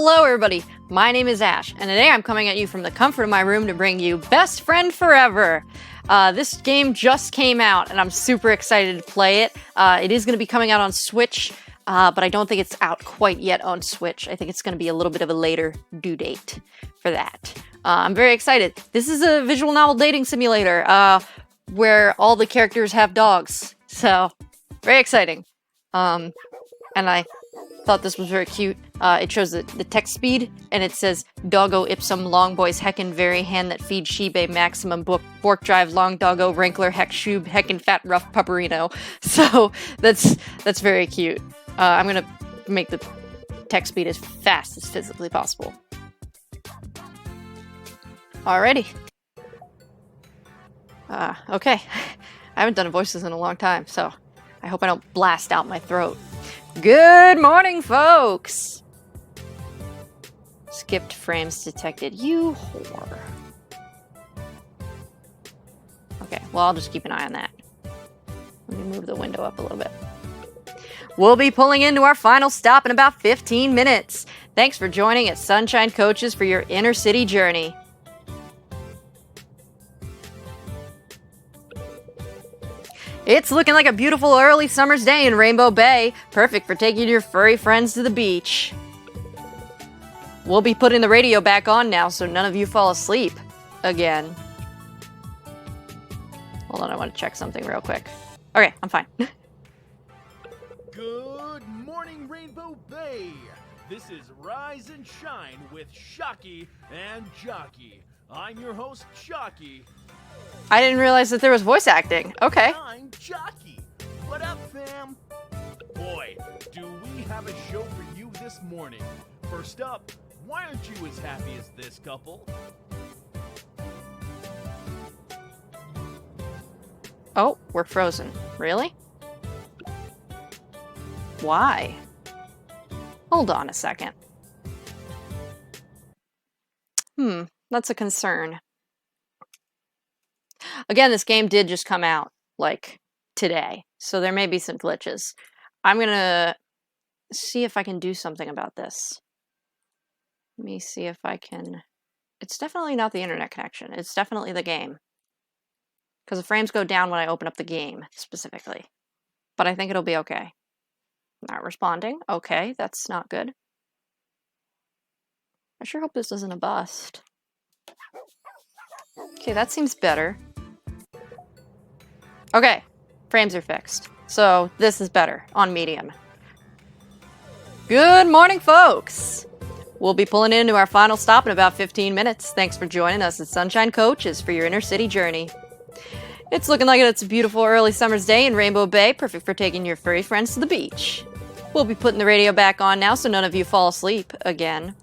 Hello everybody, my name is Ash, and today I'm coming at you from the comfort of my room to bring you Best Friend Forever. This game just came out, and I'm super excited to play it. It is going to be coming out on Switch, but I don't think it's out quite yet on Switch. I think it's going to be a little bit of a later due date for that. I'm very excited. This is a visual novel dating simulator, where all the characters have dogs, so very exciting. And I thought this was very cute. It shows the text speed, and it says, Doggo ipsum long boys heckin' very hand that feeds shebe maximum bork drive long doggo wrankler heck shoob heckin' fat rough pupperino. So that's very cute. I'm gonna make the text speed as fast as physically possible. Alrighty. Okay. I haven't done voices in a long time, so I hope I don't blast out my throat. Good morning, folks! Skipped frames detected. You whore. Okay, well, I'll just keep an eye on that. Let me move the window up a little bit. We'll be pulling into our final stop in about 15 minutes. Thanks for joining at Sunshine Coaches for your inner city journey. It's looking like a beautiful early summer's day in Rainbow Bay, perfect for taking your furry friends to the beach. We'll be putting the radio back on now so none of you fall asleep again. Hold on, I want to check something real quick. Okay, I'm fine. Good morning, Rainbow Bay. This is Rise and Shine with Shocky and Jockey. I'm your host, Shocky. I didn't realize that there was voice acting. Okay. I'm Jockey. What up, fam? Boy, do we have a show for you this morning. First up, why aren't you as happy as this couple? Oh, we're frozen. Really? Why? Hold on a second. That's a concern. Again, this game did just come out, like, today, so there may be some glitches. I'm gonna see if I can do something about this. Let me see if I can... It's definitely not the internet connection. It's definitely the game. Because the frames go down when I open up the game, specifically. But I think it'll be okay. Not responding. Okay, that's not good. I sure hope this isn't a bust. Okay, that seems better. Okay, frames are fixed. So this is better on medium. Good morning, folks! We'll be pulling into our final stop in about 15 minutes. Thanks for joining us at Sunshine Coaches for your inner city journey. It's looking like it's a beautiful early summer's day in Rainbow Bay, perfect for taking your furry friends to the beach. We'll be putting the radio back on now so none of you fall asleep again.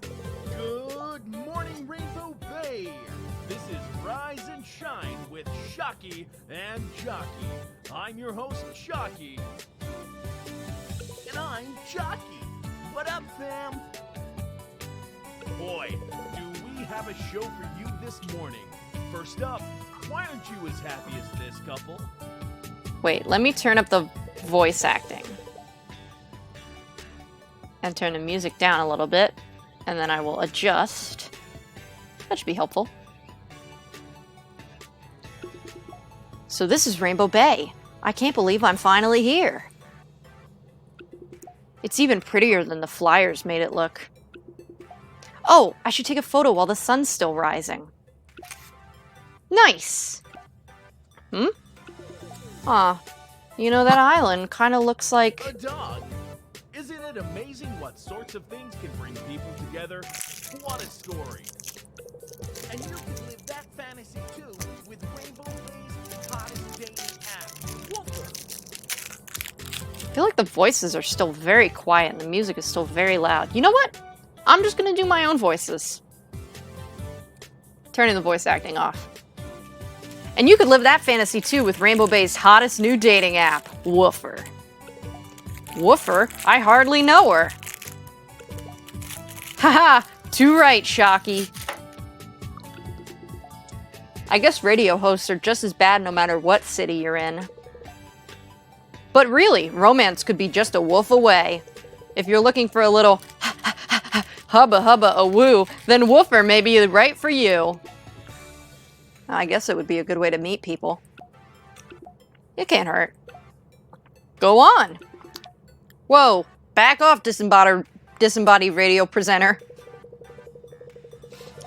Good morning, Rainbow Bay. This is Rise and Shine with Shocky and Jockey. I'm your host, Shocky. And I'm Jockey. What up, fam? Boy, do we have a show for you this morning. First up, why aren't you as happy as this couple? Wait, let me turn up the voice acting. And turn the music down a little bit. And then I will adjust. That should be helpful. So this is Rainbow Bay. I can't believe I'm finally here. It's even prettier than the flyers made it look. Oh, I should take a photo while the sun's still rising. Nice! Aw, you know, that island kind of looks like... A dog. Isn't it amazing what sorts of things can bring people together? What a story. And you can live that fantasy too with Rainbow Bay's hottest dating app, Woofer. I feel like the voices are still very quiet and the music is still very loud. You know what? I'm just gonna do my own voices. Turning the voice acting off. And you could live that fantasy too with Rainbow Bay's hottest new dating app, Woofer. Woofer? I hardly know her. Haha, too right, Shocky. I guess radio hosts are just as bad no matter what city you're in. But really, romance could be just a woof away. If you're looking for a little Hubba hubba a woo, then woofer may be right for you. I guess it would be a good way to meet people. It can't hurt. Go on. Whoa, back off, disembodied radio presenter.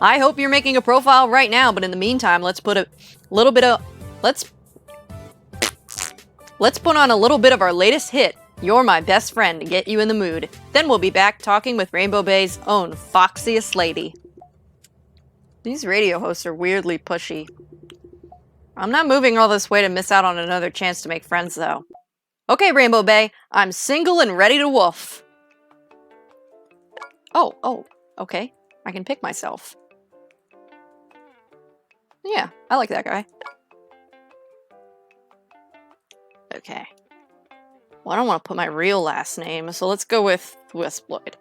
I hope you're making a profile right now, but in the meantime, let's put a little bit of... Let's put on a little bit of our latest hit, You're My Best Friend, to get you in the mood. Then we'll be back talking with Rainbow Bay's own foxiest lady. These radio hosts are weirdly pushy. I'm not moving all this way to miss out on another chance to make friends, though. Okay, Rainbow Bay, I'm single and ready to woof. Oh, okay. I can pick myself. Yeah, I like that guy. Okay. Well, I don't want to put my real last name, so let's go with wisploid.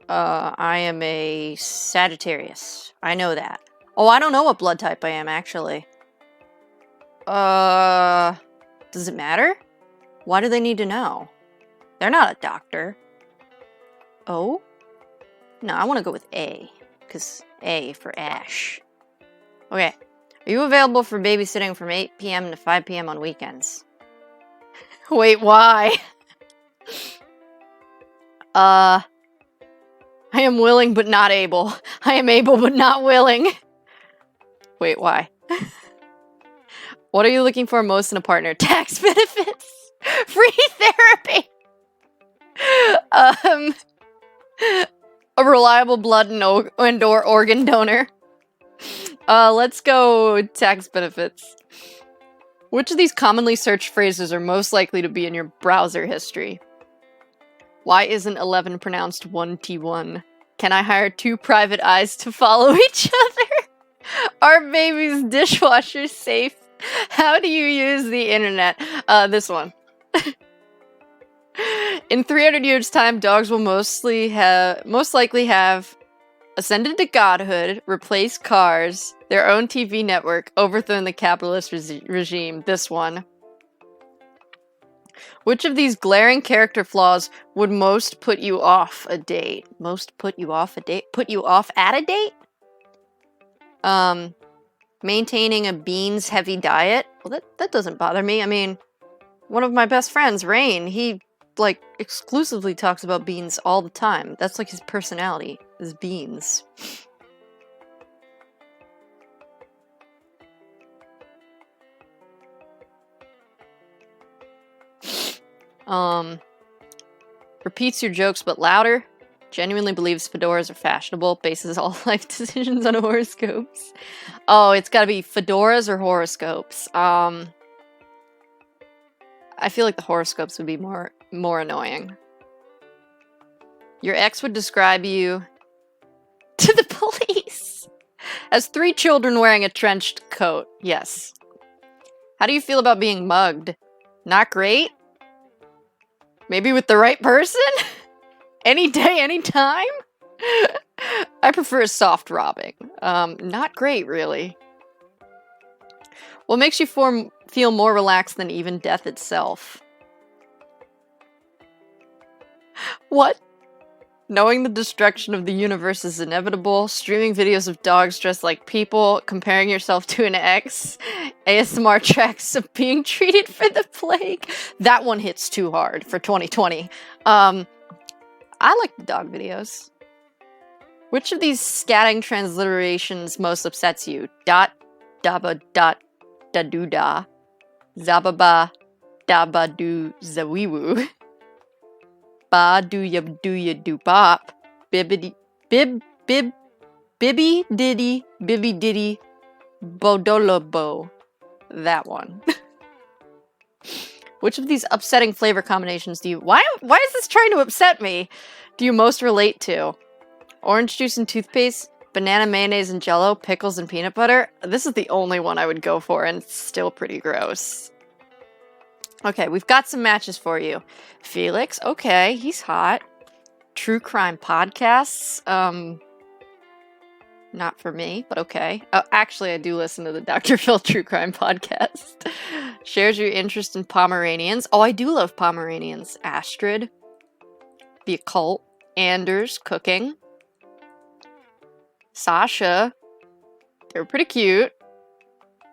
I am a Sagittarius. I know that. Oh, I don't know what blood type I am, actually. Does it matter? Why do they need to know? They're not a doctor. O? No, I want to go with A. Because A for Ash. Okay. Are you available for babysitting from 8 p.m. to 5 p.m. on weekends? Wait, why? I am willing but not able. I am able but not willing. Wait, why? What are you looking for most in a partner? Tax benefits! Free therapy! A reliable blood and or organ donor. Let's go tax benefits. Which of these commonly searched phrases are most likely to be in your browser history? Why isn't 11 pronounced 1T1? Can I hire 2 private eyes to follow each other? Are baby's dishwasher safe? How do you use the internet? This one. In 300 years' time, dogs will most likely have ascended to godhood, replaced cars, their own TV network, overthrown the capitalist regime. This one. Which of these glaring character flaws would most put you off a date? Most put you off a date? Put you off at a date? Maintaining a beans-heavy diet? Well, that doesn't bother me. I mean, one of my best friends, Rain, he, like, exclusively talks about beans all the time. That's, like, his personality, is beans. Repeats your jokes but louder. Genuinely believes fedoras are fashionable. Bases all life decisions on horoscopes. Oh, it's gotta be fedoras or horoscopes. I feel like the horoscopes would be more annoying. Your ex would describe you to the police as 3 children wearing a trenched coat. Yes. How do you feel about being mugged? Not great? Maybe with the right person? Any day, any time? I prefer a soft robbing. Not great, really. What makes you feel more relaxed than even death itself? What? Knowing the destruction of the universe is inevitable, streaming videos of dogs dressed like people, comparing yourself to an ex, ASMR tracks of being treated for the plague. That one hits too hard for 2020. I like the dog videos. Which of these scatting transliterations most upsets you? Dot, daba, dot, da doo da, zababa, daba doo zawiwu. Ba do ya do bop, bibbidi bib bib bibby diddy bodolobo. That one. Which of these upsetting flavor combinations do you... Why is this trying to upset me? Do you most relate to? Orange juice and toothpaste, banana mayonnaise and jello, pickles and peanut butter? This is the only one I would go for, and it's still pretty gross. Okay, we've got some matches for you. Felix, okay, he's hot. True crime podcasts. Not for me, but okay. Actually, I do listen to the Dr. Phil True Crime podcast. Shares your interest in Pomeranians. Oh, I do love Pomeranians. Astrid. The Occult. Anders. Cooking. Sasha. They were pretty cute.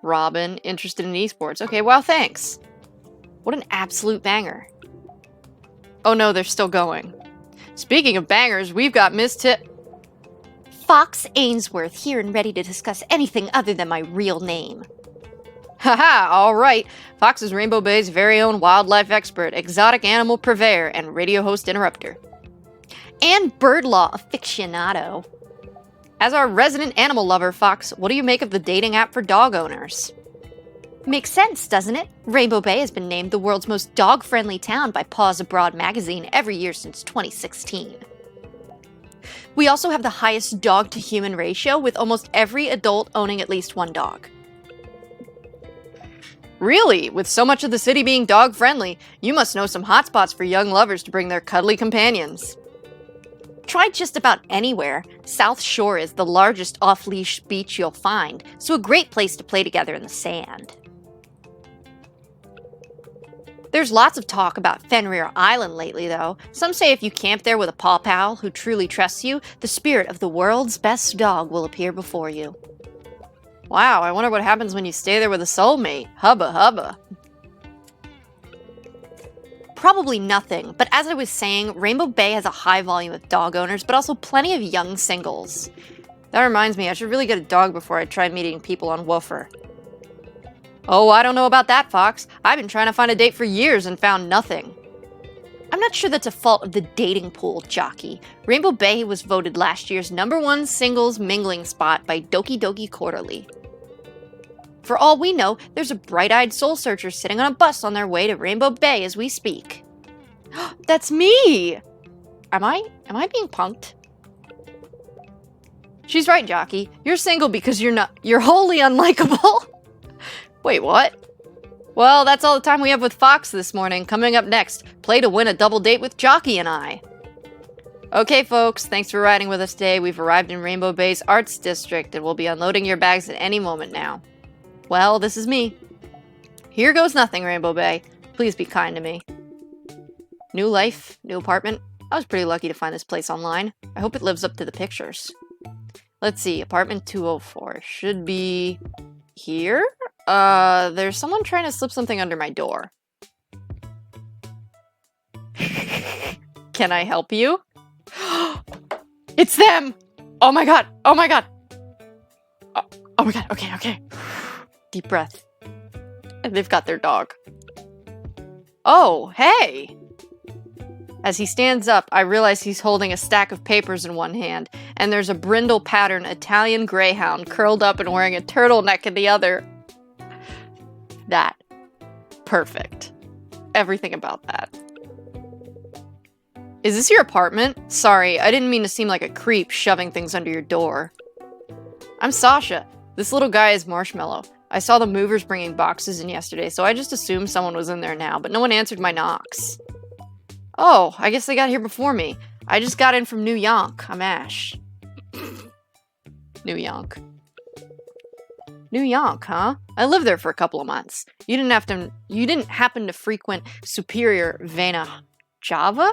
Robin. Interested in esports. Okay, well, thanks. What an absolute banger. Oh no, they're still going. Speaking of bangers, we've got Miss Fox Ainsworth here and ready to discuss anything other than my real name. Haha, alright. Fox is Rainbow Bay's very own wildlife expert, exotic animal purveyor, and radio host interrupter. And bird law aficionado. As our resident animal lover, Fox, what do you make of the dating app for dog owners? Makes sense, doesn't it? Rainbow Bay has been named the world's most dog-friendly town by Paws Abroad magazine every year since 2016. We also have the highest dog-to-human ratio, with almost every adult owning at least one dog. Really? With so much of the city being dog-friendly, you must know some hotspots for young lovers to bring their cuddly companions. Try just about anywhere. South Shore is the largest off-leash beach you'll find, so a great place to play together in the sand. There's lots of talk about Fenrir Island lately, though. Some say if you camp there with a paw pal who truly trusts you, the spirit of the world's best dog will appear before you. Wow, I wonder what happens when you stay there with a soulmate. Hubba hubba. Probably nothing, but as I was saying, Rainbow Bay has a high volume of dog owners, but also plenty of young singles. That reminds me, I should really get a dog before I try meeting people on Woofer. Oh, I don't know about that, Fox. I've been trying to find a date for years and found nothing. I'm not sure that's a fault of the dating pool, Jockey. Rainbow Bay was voted last year's #1 singles mingling spot by Doki Doki Quarterly. For all we know, there's a bright-eyed soul searcher sitting on a bus on their way to Rainbow Bay as we speak. That's me! Am I being punked? She's right, Jockey. You're single because you're wholly unlikable. Wait, what? Well, that's all the time we have with Fox this morning. Coming up next, play to win a double date with Jockey and I. Okay, folks, thanks for riding with us today. We've arrived in Rainbow Bay's Arts District, and we'll be unloading your bags at any moment now. Well, this is me. Here goes nothing, Rainbow Bay. Please be kind to me. New life, new apartment. I was pretty lucky to find this place online. I hope it lives up to the pictures. Let's see, apartment 204. Should be here? There's someone trying to slip something under my door. Can I help you? It's them! Oh my god! Oh my god! Oh my god, okay. Deep breath. And they've got their dog. Oh, hey! As he stands up, I realize he's holding a stack of papers in one hand, and there's a brindle pattern Italian greyhound curled up and wearing a turtleneck in the other. That. Perfect. Everything about that. Is this your apartment? Sorry, I didn't mean to seem like a creep shoving things under your door. I'm Sasha. This little guy is Marshmallow. I saw the movers bringing boxes in yesterday, so I just assumed someone was in there now, but no one answered my knocks. Oh, I guess they got here before me. I just got in from New York. I'm Ash. New York. New York, huh? I lived there for a couple of months. You didn't happen to frequent Superior Vena Java?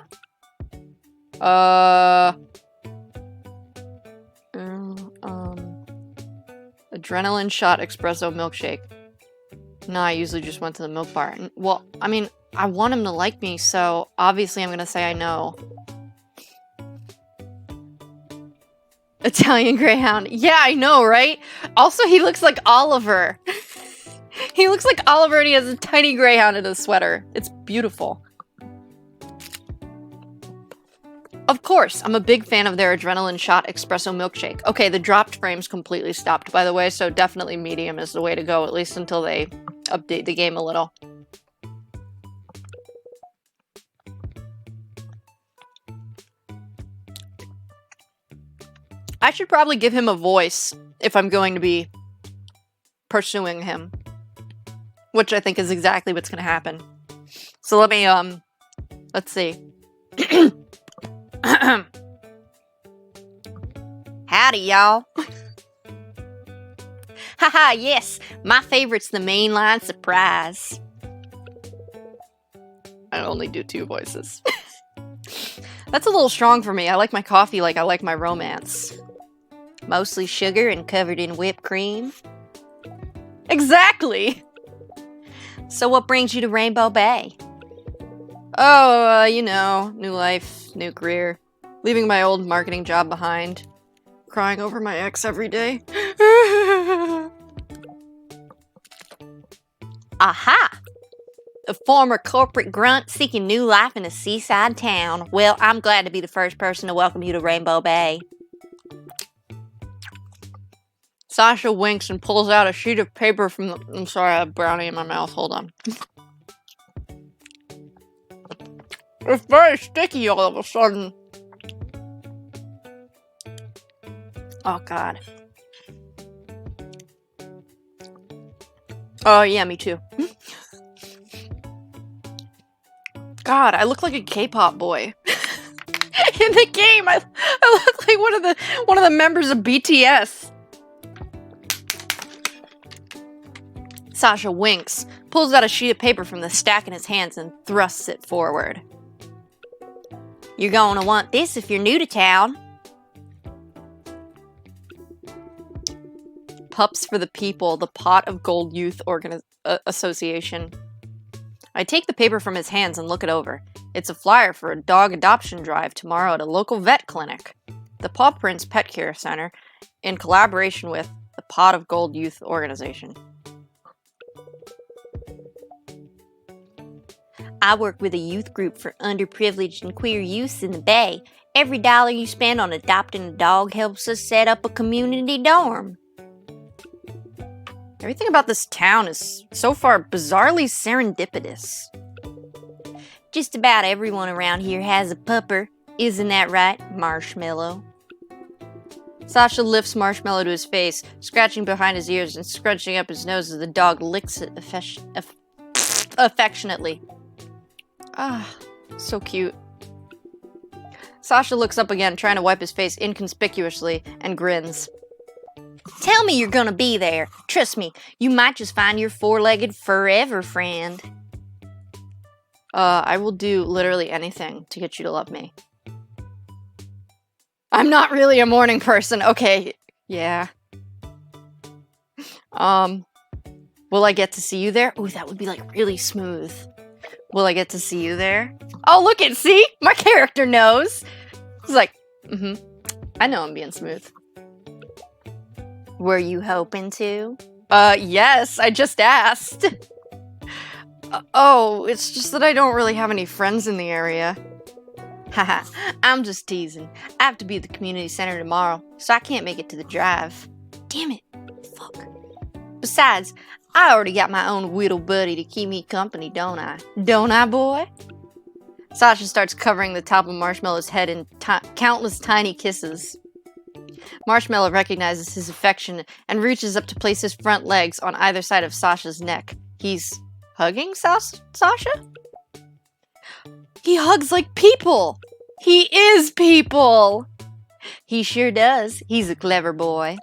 Adrenaline shot espresso milkshake. No, I usually just went to the milk bar. Well, I mean, I want him to like me, so obviously I'm gonna say I know. Italian Greyhound. Yeah, I know, right? Also, he looks like Oliver. He looks like Oliver and he has a tiny greyhound in his sweater. It's beautiful. Of course, I'm a big fan of their adrenaline shot espresso milkshake. Okay, the dropped frame's completely stopped, by the way, so definitely medium is the way to go, at least until they update the game a little. I should probably give him a voice if I'm going to be pursuing him. Which I think is exactly what's going to happen. So let me, let's see. Howdy, y'all. Haha, yes, my favorite's the mainline surprise. I only do 2 voices. That's a little strong for me. I like my coffee like I like my romance. Mostly sugar and covered in whipped cream. Exactly! So what brings you to Rainbow Bay? Oh, you know, new life, new career. Leaving my old marketing job behind. Crying over my ex every day. Aha! A former corporate grunt seeking new life in a seaside town. Well, I'm glad to be the first person to welcome you to Rainbow Bay. Sasha winks and pulls out a sheet of paper from the... I'm sorry, I have brownie in my mouth. Hold on. It's very sticky all of a sudden. Oh, God. Oh, yeah, me too. God, I look like a K-pop boy. In the game, I look like one of the members of BTS. Sasha winks, pulls out a sheet of paper from the stack in his hands, and thrusts it forward. You're going to want this if you're new to town. Pups for the People, the Pot of Gold Youth Association. I take the paper from his hands and look it over. It's a flyer for a dog adoption drive tomorrow at a local vet clinic. The Paw Prince Pet Care Center, in collaboration with the Pot of Gold Youth Organization. I work with a youth group for underprivileged and queer youths in the Bay. Every dollar you spend on adopting a dog helps us set up a community dorm. Everything about this town is so far bizarrely serendipitous. Just about everyone around here has a pupper. Isn't that right, Marshmallow? Sasha lifts Marshmallow to his face, scratching behind his ears and scrunching up his nose as the dog licks it affectionately. Ah, so cute. Sasha looks up again, trying to wipe his face inconspicuously, and grins. Tell me you're gonna be there. Trust me, you might just find your four-legged forever friend. I will do literally anything to get you to love me. I'm not really a morning person. Okay, yeah. Will I get to see you there? Ooh, that would be like really smooth. Will I get to see you there? Oh, look it, see? My character knows. He's like, I know I'm being smooth. Were you hoping to? Yes, I just asked. Oh, it's just that I don't really have any friends in the area. Haha, I'm just teasing. I have to be at the community center tomorrow, so I can't make it to the drive. Damn it. Fuck. Besides, I already got my own whittle buddy to keep me company, don't I? Don't I, boy? Sasha starts covering the top of Marshmallow's head in countless tiny kisses. Marshmallow recognizes his affection and reaches up to place his front legs on either side of Sasha's neck. He's hugging Sasha? He hugs like people! He is people! He sure does. He's a clever boy.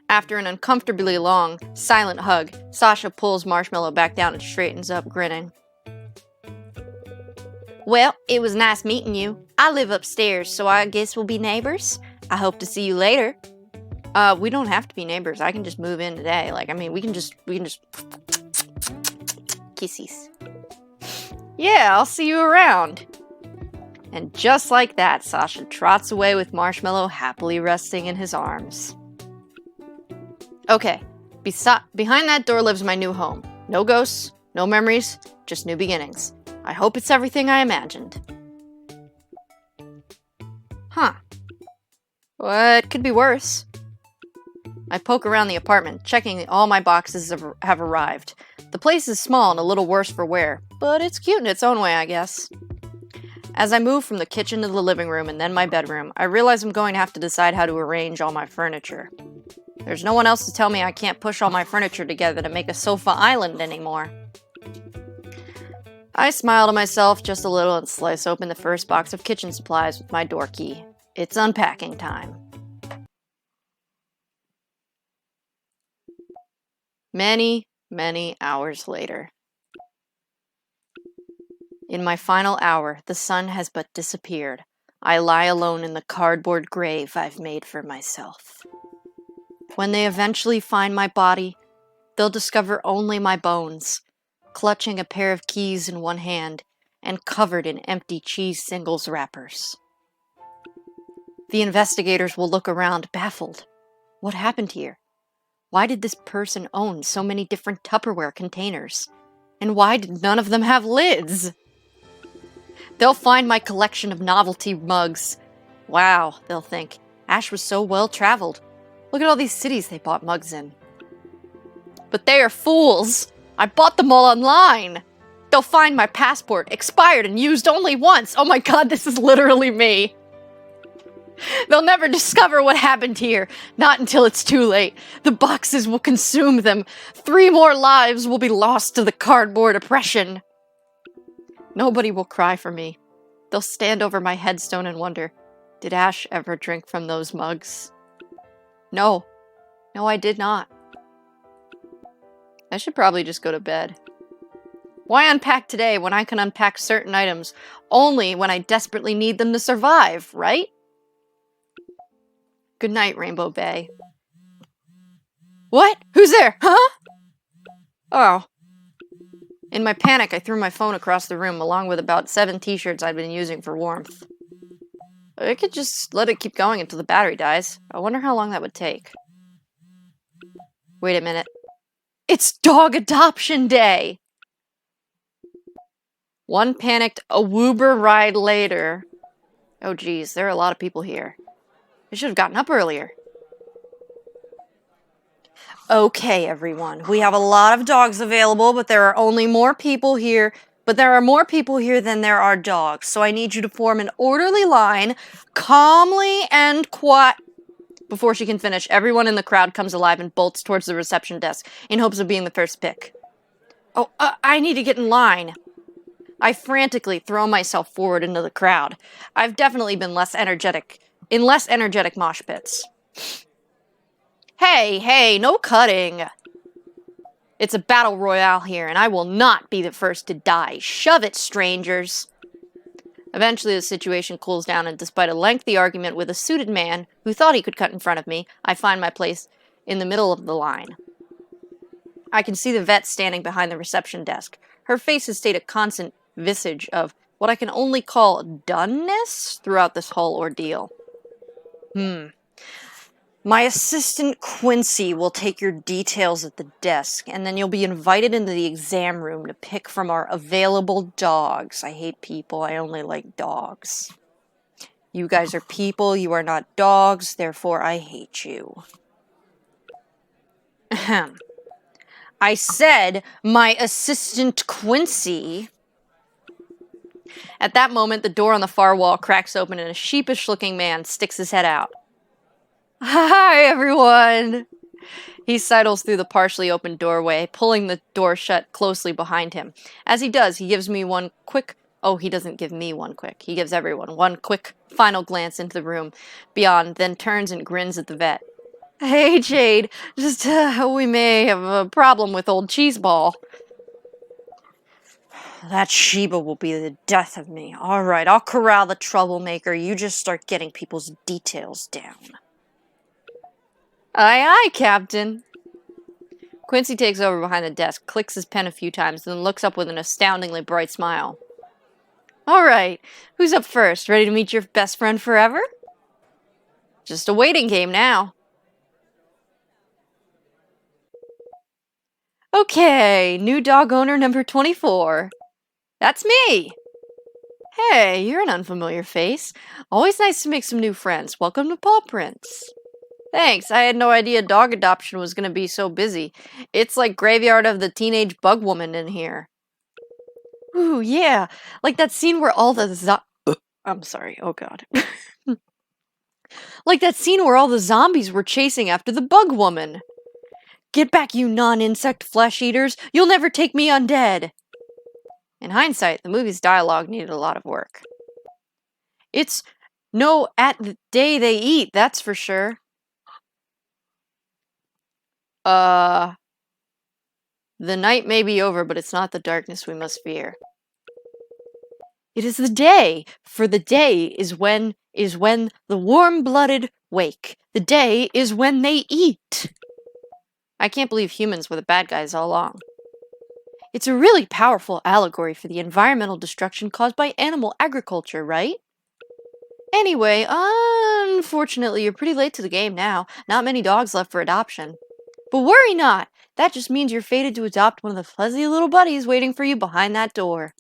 After an uncomfortably long, silent hug, Sasha pulls Marshmallow back down and straightens up, grinning. Well, it was nice meeting you. I live upstairs, so I guess we'll be neighbors. I hope to see you later. We don't have to be neighbors. I can just move in today. We can just Kissies. Yeah, I'll see you around. And just like that, Sasha trots away with Marshmallow happily resting in his arms. Okay, behind that door lives my new home. No ghosts, no memories, just new beginnings. I hope it's everything I imagined. Huh. What could be worse? I poke around the apartment, checking that all my boxes have arrived. The place is small and a little worse for wear, but it's cute in its own way, I guess. As I move from the kitchen to the living room and then my bedroom, I realize I'm going to have to decide how to arrange all my furniture. There's no one else to tell me I can't push all my furniture together to make a sofa island anymore. I smile to myself just a little and slice open the first box of kitchen supplies with my door key. It's unpacking time. Many, many hours later. In my final hour, the sun has but disappeared. I lie alone in the cardboard grave I've made for myself. When they eventually find my body, they'll discover only my bones, clutching a pair of keys in one hand and covered in empty cheese singles wrappers. The investigators will look around, baffled. What happened here? Why did this person own so many different Tupperware containers? And why did none of them have lids? They'll find my collection of novelty mugs. Wow, they'll think. Ash was so well traveled. Look at all these cities they bought mugs in. But they are fools. I bought them all online. They'll find my passport, expired and used only once. Oh my god, this is literally me. They'll never discover what happened here. Not until it's too late. The boxes will consume them. 3 more lives will be lost to the cardboard oppression. Nobody will cry for me. They'll stand over my headstone and wonder, did Ash ever drink from those mugs? No. No, I did not. I should probably just go to bed. Why unpack today when I can unpack certain items only when I desperately need them to survive, right? Good night, Rainbow Bay. What? Who's there? Huh? Oh. In my panic, I threw my phone across the room along with about 7 t-shirts I'd been using for warmth. I could just let it keep going until the battery dies. I wonder how long that would take. Wait a minute. It's dog adoption day! One panicked awoober ride later. Oh geez, there are a lot of people here. I should have gotten up earlier. Okay, everyone. We have a lot of dogs available, but there are only more people here. But there are more people here than there are dogs. So I need you to form an orderly line, calmly and quiet. Before she can finish, everyone in the crowd comes alive and bolts towards the reception desk in hopes of being the first pick. Oh, I need to get in line. I frantically throw myself forward into the crowd. I've definitely been less energetic mosh pits. Hey, no cutting. It's a battle royale here, and I will not be the first to die. Shove it, strangers. Eventually, the situation cools down, and despite a lengthy argument with a suited man who thought he could cut in front of me, I find my place in the middle of the line. I can see the vet standing behind the reception desk. Her face has stayed a constant visage of what I can only call doneness throughout this whole ordeal. My assistant Quincy will take your details at the desk, and then you'll be invited into the exam room to pick from our available dogs. I hate people, I only like dogs. You guys are people, you are not dogs, therefore I hate you. Ahem. I said my assistant Quincy. At that moment, the door on the far wall cracks open and a sheepish-looking man sticks his head out. Hi, everyone! He sidles through the partially open doorway, pulling the door shut closely behind him. As he does, he gives me one quick... Oh, he doesn't give me one quick. He gives everyone one quick, final glance into the room beyond, then turns and grins at the vet. Hey, Jade. Just, we may have a problem with old Cheeseball. That Sheba will be the death of me. All right, I'll corral the troublemaker. You just start getting people's details down. Aye, aye, Captain. Quincy takes over behind the desk, clicks his pen a few times, then looks up with an astoundingly bright smile. All right, who's up first? Ready to meet your best friend forever? Just a waiting game now. Okay, new dog owner number 24. That's me! Hey, you're an unfamiliar face. Always nice to make some new friends. Welcome to Paw Prints. Thanks, I had no idea dog adoption was gonna be so busy. It's like Graveyard of the Teenage Bug Woman in here. Ooh, yeah, like that scene where all the I'm sorry, oh god. Like that scene where all the zombies were chasing after the Bug Woman. Get back, you non-insect flesh eaters! You'll never take me undead! In hindsight, the movie's dialogue needed a lot of work. It's no at the day they eat, that's for sure. The night may be over, but it's not the darkness we must fear. It is the day, for the day is when the warm-blooded wake. The day is when they eat. I can't believe humans were the bad guys all along. It's a really powerful allegory for the environmental destruction caused by animal agriculture, right? Anyway, unfortunately, you're pretty late to the game now. Not many dogs left for adoption. But worry not! That just means you're fated to adopt one of the fuzzy little buddies waiting for you behind that door.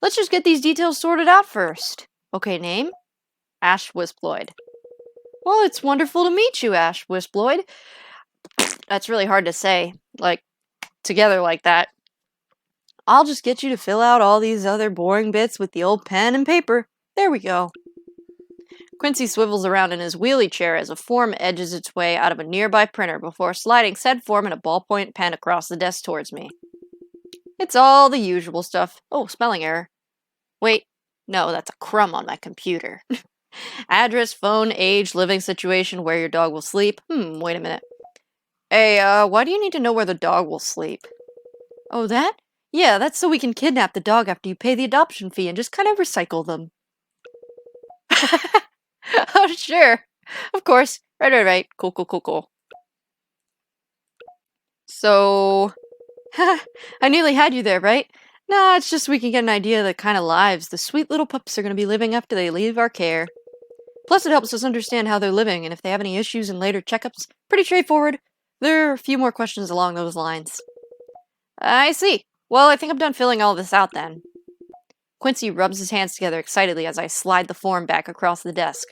Let's just get these details sorted out first. Okay, name? Ash Wisploid. Well, it's wonderful to meet you, Ash Wisploid. That's really hard to say, like, together like that. I'll just get you to fill out all these other boring bits with the old pen and paper. There we go. Quincy swivels around in his wheelie chair as a form edges its way out of a nearby printer before sliding said form and a ballpoint pen across the desk towards me. It's all the usual stuff. Oh, spelling error. Wait, no, that's a crumb on my computer. Address, phone, age, living situation, where your dog will sleep. Wait a minute. Hey, why do you need to know where the dog will sleep? Oh, that? Yeah, that's so we can kidnap the dog after you pay the adoption fee and just kind of recycle them. Oh, sure. Of course. Right. Cool. So, I nearly had you there, right? Nah, it's just we can get an idea of the kind of lives the sweet little pups are going to be living after they leave our care. Plus, it helps us understand how they're living and if they have any issues in later checkups. Pretty straightforward. There are a few more questions along those lines. I see. Well, I think I'm done filling all this out then. Quincy rubs his hands together excitedly as I slide the form back across the desk.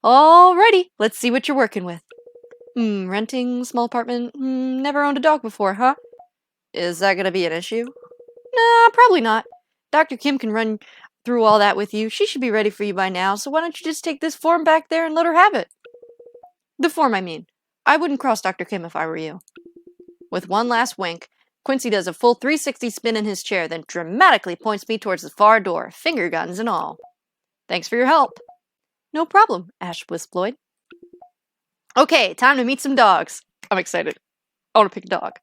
Alrighty, let's see what you're working with. Renting, small apartment, never owned a dog before, huh? Is that gonna be an issue? Nah, probably not. Dr. Kim can run through all that with you. She should be ready for you by now, so why don't you just take this form back there and let her have it? The form, I mean. I wouldn't cross Dr. Kim if I were you. With one last wink, Quincy does a full 360 spin in his chair, then dramatically points me towards the far door, finger guns and all. Thanks for your help. No problem, Ash Wisploid. Okay, time to meet some dogs. I'm excited. I want to pick a dog.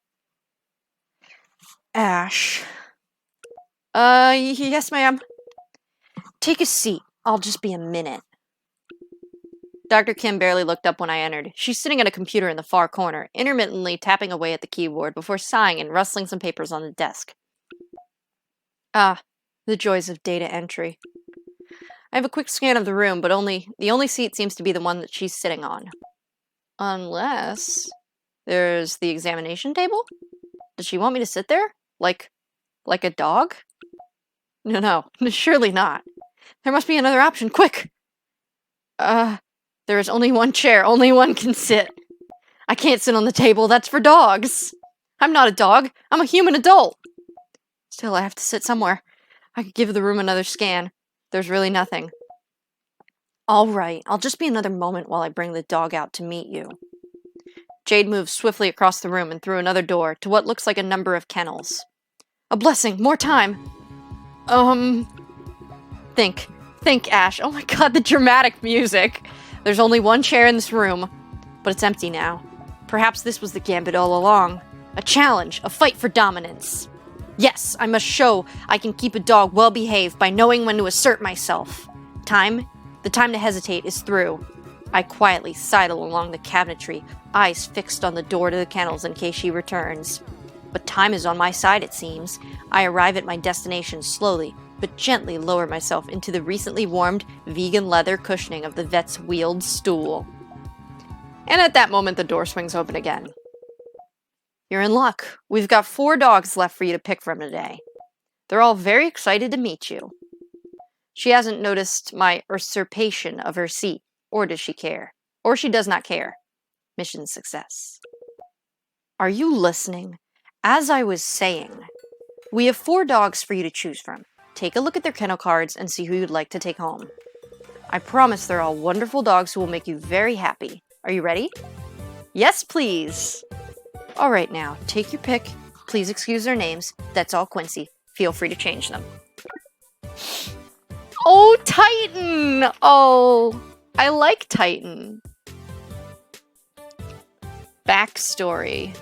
Ash. Yes, ma'am. Take a seat. I'll just be a minute. Dr. Kim barely looked up when I entered. She's sitting at a computer in the far corner, intermittently tapping away at the keyboard before sighing and rustling some papers on the desk. Ah, the joys of data entry. I have a quick scan of the room, but the only seat seems to be the one that she's sitting on. Unless there's the examination table? Does she want me to sit there? Like a dog? No, surely not. There must be another option, quick! There is only one chair, only one can sit. I can't sit on the table, that's for dogs. I'm not a dog, I'm a human adult. Still, I have to sit somewhere. I could give the room another scan. There's really nothing. Alright, I'll just be another moment while I bring the dog out to meet you. Jade moves swiftly across the room and through another door to what looks like a number of kennels. A blessing, more time. Think, Ash. Oh my god, the dramatic music. There's only one chair in this room, but it's empty now. Perhaps this was the gambit all along. A challenge, a fight for dominance. Yes, I must show I can keep a dog well behaved by knowing when to assert myself. The time to hesitate is through. I quietly sidle along the cabinetry, eyes fixed on the door to the kennels in case she returns. But time is on my side, it seems. I arrive at my destination slowly, but gently lower myself into the recently warmed vegan leather cushioning of the vet's wheeled stool. And at that moment, the door swings open again. You're in luck. We've got 4 dogs left for you to pick from today. They're all very excited to meet you. She hasn't noticed my usurpation of her seat, or does she care? Or she does not care. Mission success. Are you listening? As I was saying, we have 4 dogs for you to choose from. Take a look at their kennel cards and see who you'd like to take home. I promise they're all wonderful dogs who will make you very happy. Are you ready? Yes, please. All right, now, take your pick. Please excuse their names. That's all, Quincy. Feel free to change them. Oh, Titan! Oh, I like Titan. Backstory.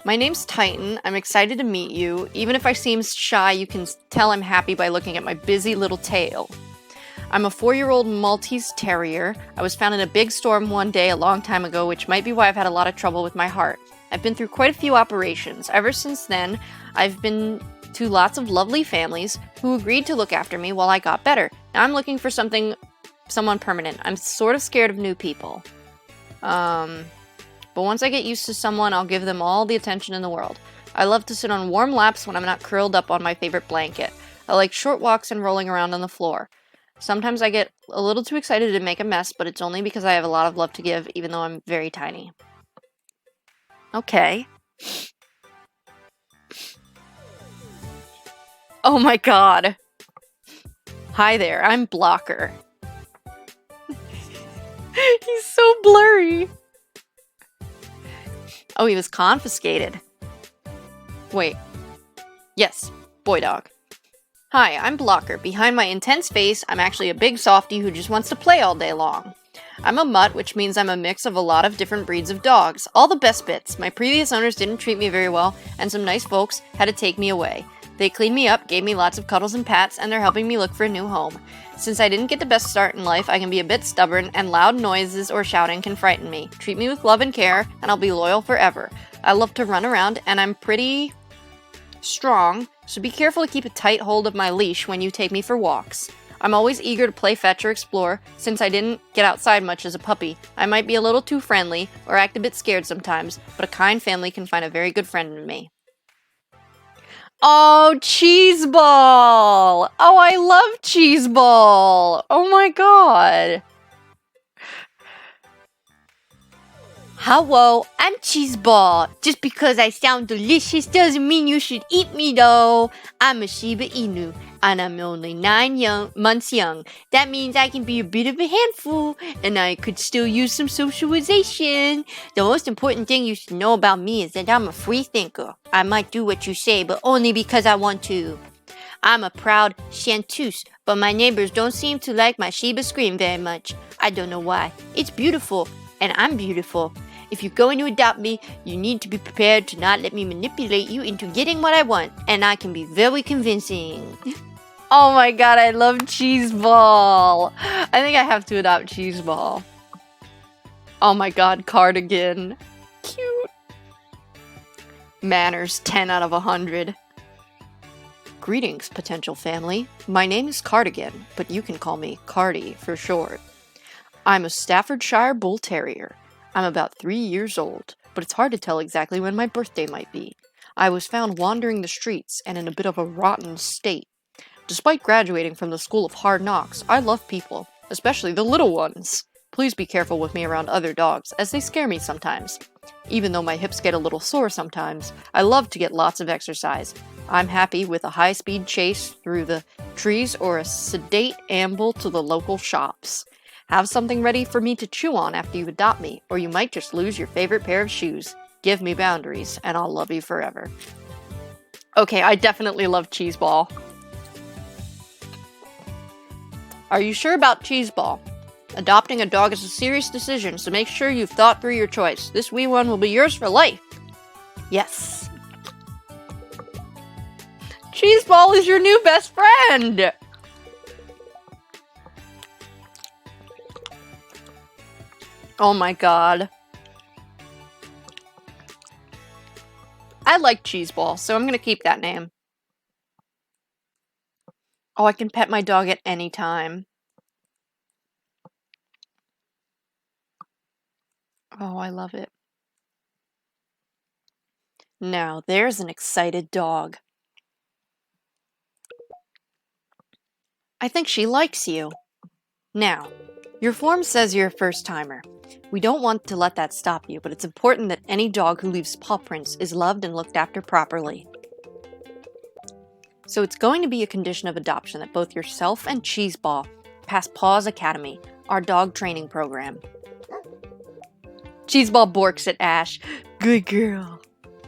My name's Titan. I'm excited to meet you. Even if I seem shy, you can tell I'm happy by looking at my busy little tail. I'm a 4-year-old Maltese Terrier. I was found in a big storm one day a long time ago, which might be why I've had a lot of trouble with my heart. I've been through quite a few operations. Ever since then, I've been to lots of lovely families who agreed to look after me while I got better. Now I'm looking for someone permanent. I'm sort of scared of new people. But once I get used to someone, I'll give them all the attention in the world. I love to sit on warm laps when I'm not curled up on my favorite blanket. I like short walks and rolling around on the floor. Sometimes I get a little too excited to make a mess, but it's only because I have a lot of love to give, even though I'm very tiny. Okay. Oh my god. Hi there, I'm Blocker. He's so blurry. Oh, he was confiscated. Wait. Yes, boy dog. Hi, I'm Blocker. Behind my intense face, I'm actually a big softie who just wants to play all day long. I'm a mutt, which means I'm a mix of a lot of different breeds of dogs. All the best bits. My previous owners didn't treat me very well, and some nice folks had to take me away. They cleaned me up, gave me lots of cuddles and pats, and they're helping me look for a new home. Since I didn't get the best start in life, I can be a bit stubborn, and loud noises or shouting can frighten me. Treat me with love and care, and I'll be loyal forever. I love to run around, and I'm pretty strong, so be careful to keep a tight hold of my leash when you take me for walks. I'm always eager to play fetch or explore. Since I didn't get outside much as a puppy, I might be a little too friendly or act a bit scared sometimes, but a kind family can find a very good friend in me. Oh, Cheeseball! Oh, I love Cheeseball! Oh my god! Hello, I'm Cheeseball. Just because I sound delicious doesn't mean you should eat me though. I'm a Shiba Inu, and I'm only 9 months young. That means I can be a bit of a handful, and I could still use some socialization. The most important thing you should know about me is that I'm a free thinker. I might do what you say, but only because I want to. I'm a proud chanteuse, but my neighbors don't seem to like my Shiba scream very much. I don't know why. It's beautiful, and I'm beautiful. If you're going to adopt me, you need to be prepared to not let me manipulate you into getting what I want, and I can be very convincing. Oh my god, I love Cheeseball. I think I have to adopt Cheeseball. Oh my god, Cardigan. Cute. Manners, 10 out of 100. Greetings, potential family. My name is Cardigan, but you can call me Cardi for short. I'm a Staffordshire Bull Terrier. I'm about 3 years old, but it's hard to tell exactly when my birthday might be. I was found wandering the streets and in a bit of a rotten state. Despite graduating from the School of Hard Knocks, I love people, especially the little ones. Please be careful with me around other dogs, as they scare me sometimes. Even though my hips get a little sore sometimes, I love to get lots of exercise. I'm happy with a high-speed chase through the trees or a sedate amble to the local shops. Have something ready for me to chew on after you adopt me, or you might just lose your favorite pair of shoes. Give me boundaries, and I'll love you forever. Okay, I definitely love Cheeseball. Are you sure about Cheeseball? Adopting a dog is a serious decision, so make sure you've thought through your choice. This wee one will be yours for life. Yes. Cheeseball is your new best friend! Oh my god. I like Cheeseball, so I'm gonna keep that name. Oh, I can pet my dog at any time. Oh, I love it. Now, there's an excited dog. I think she likes you. Now, your form says you're a first-timer. We don't want to let that stop you, but it's important that any dog who leaves paw prints is loved and looked after properly. So it's going to be a condition of adoption that both yourself and Cheeseball pass Paws Academy, our dog training program. Cheeseball borks at Ash. Good girl.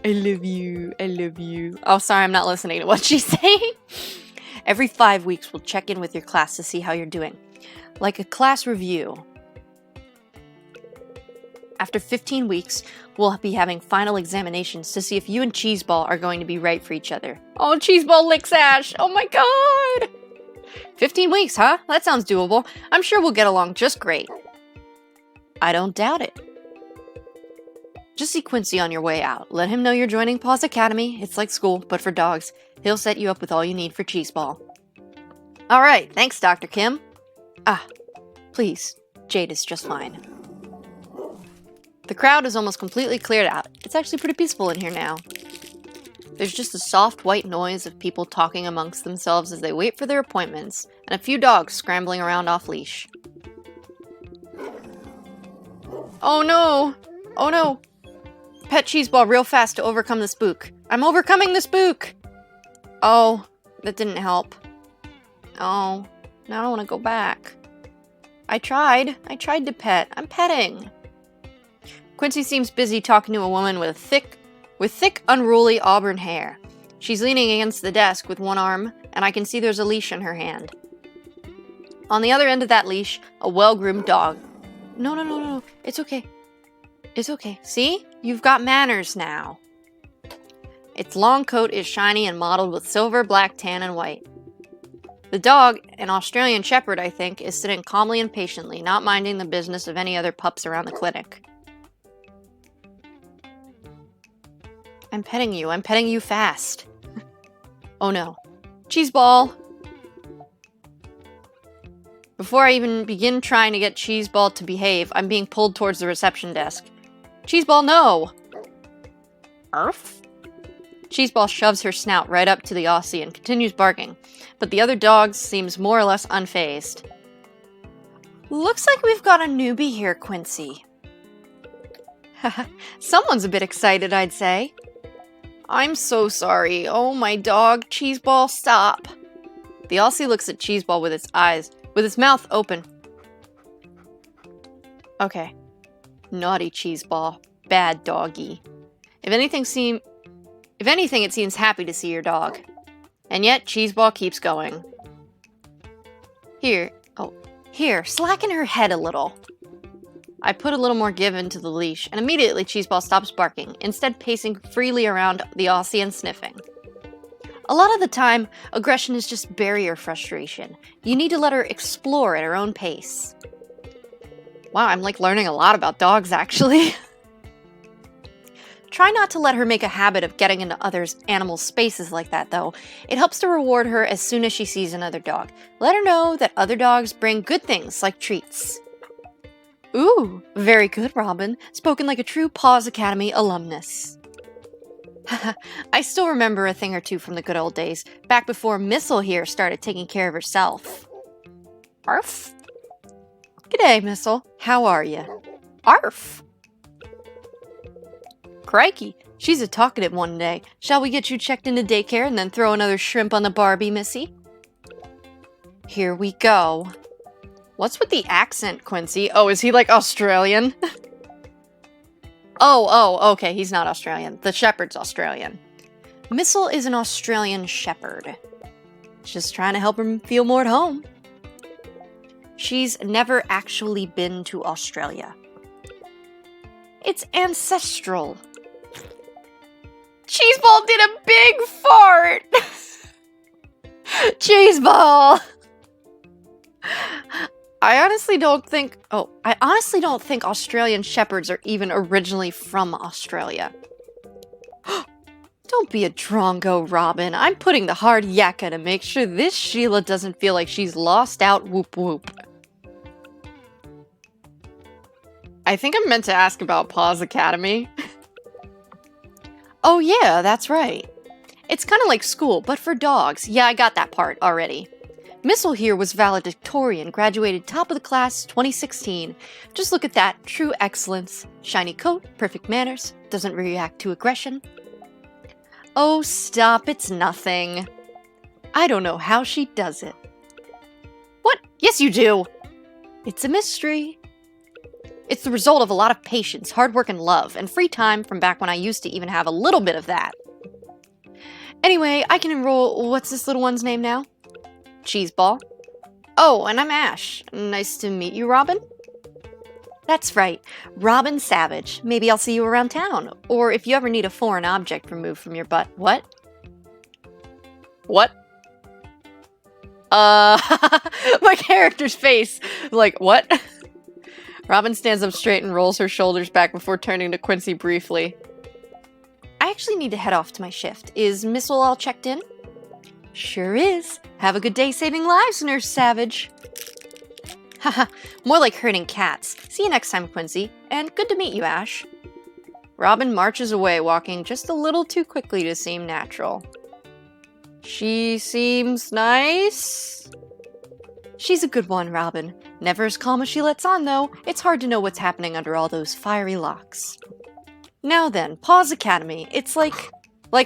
I love you. I love you. Oh, sorry, I'm not listening to what she's saying. Every 5 weeks, we'll check in with your class to see how you're doing. Like a class review. After 15 weeks, we'll be having final examinations to see if you and Cheeseball are going to be right for each other. Oh, Cheeseball licks Ash! Oh my god! 15 weeks, huh? That sounds doable. I'm sure we'll get along just great. I don't doubt it. Just see Quincy on your way out. Let him know you're joining Paws Academy. It's like school, but for dogs. He'll set you up with all you need for Cheeseball. Alright, thanks, Dr. Kim. Please. Jade is just fine. The crowd is almost completely cleared out. It's actually pretty peaceful in here now. There's just a soft white noise of people talking amongst themselves as they wait for their appointments, and a few dogs scrambling around off-leash. Oh no! Oh no! Pet Cheeseball real fast to overcome the spook. I'm overcoming the spook! Oh, that didn't help. Oh, now I don't want to go back. I tried to pet. I'm petting. Quincy seems busy talking to a woman with thick, unruly auburn hair. She's leaning against the desk with one arm, and I can see there's a leash in her hand. On the other end of that leash, a well-groomed dog. No. It's okay. It's okay. See? You've got manners now. Its long coat is shiny and mottled with silver, black, tan, and white. The dog, an Australian Shepherd, I think, is sitting calmly and patiently, not minding the business of any other pups around the clinic. I'm petting you fast. Oh no. Cheeseball! Before I even begin trying to get Cheeseball to behave, I'm being pulled towards the reception desk. Cheeseball, no! Arf? Cheeseball shoves her snout right up to the Aussie and continues barking, but the other dog seems more or less unfazed. Looks like we've got a newbie here, Quincy. Someone's a bit excited, I'd say. I'm so sorry. Oh, my dog. Cheeseball, stop. The Aussie looks at Cheeseball with its mouth open. Okay. Naughty Cheeseball. Bad doggy. If anything, it seems happy to see your dog. And yet, Cheeseball keeps going. Here, slacken her head a little. I put a little more give into the leash, and immediately Cheeseball stops barking, instead pacing freely around the Aussie and sniffing. A lot of the time, aggression is just barrier frustration. You need to let her explore at her own pace. Wow, I'm learning a lot about dogs, actually. Try not to let her make a habit of getting into others' animal spaces like that, though. It helps to reward her as soon as she sees another dog. Let her know that other dogs bring good things like treats. Ooh, very good, Robin. Spoken like a true Paws Academy alumnus. I still remember a thing or two from the good old days, back before Missile here started taking care of herself. Arf? G'day, Missile. How are you? Arf! Crikey, she's a talkative one today. Shall we get you checked into daycare and then throw another shrimp on the Barbie, Missy? Here we go. What's with the accent, Quincy? Oh, is he Australian? Oh, okay, he's not Australian. The Shepherd's Australian. Missile is an Australian Shepherd. Just trying to help him feel more at home. She's never actually been to Australia. It's ancestral. Cheeseball did a big fart! Cheeseball! I honestly don't think Australian Shepherds are even originally from Australia. Don't be a drongo, Robin. I'm putting the hard yakka to make sure this Sheila doesn't feel like she's lost out whoop whoop. I think I'm meant to ask about Paws Academy. Oh yeah, that's right. It's kind of like school, but for dogs. Yeah, I got that part already. Missile here was valedictorian, graduated top of the class 2016. Just look at that, true excellence. Shiny coat, perfect manners, doesn't react to aggression. Oh, stop, it's nothing. I don't know how she does it. What? Yes, you do! It's a mystery. It's the result of a lot of patience, hard work, and love, and free time from back when I used to even have a little bit of that. Anyway, I can enroll. What's this little one's name now? Cheeseball. Oh, and I'm Ash. Nice to meet you, Robin. That's right, Robin Savage. Maybe I'll see you around town. Or if you ever need a foreign object removed from your butt. What? What? My character's face. Like, what? Robin stands up straight and rolls her shoulders back before turning to Quincy briefly. I actually need to head off to my shift. Is Missile all checked in? Sure is. Have a good day saving lives, Nurse Savage. Haha, more like herding cats. See you next time, Quincy. And good to meet you, Ash. Robin marches away, walking just a little too quickly to seem natural. She seems nice? She's a good one, Robin. Never as calm as she lets on, though. It's hard to know what's happening under all those fiery locks. Now then, Paws Academy. It's like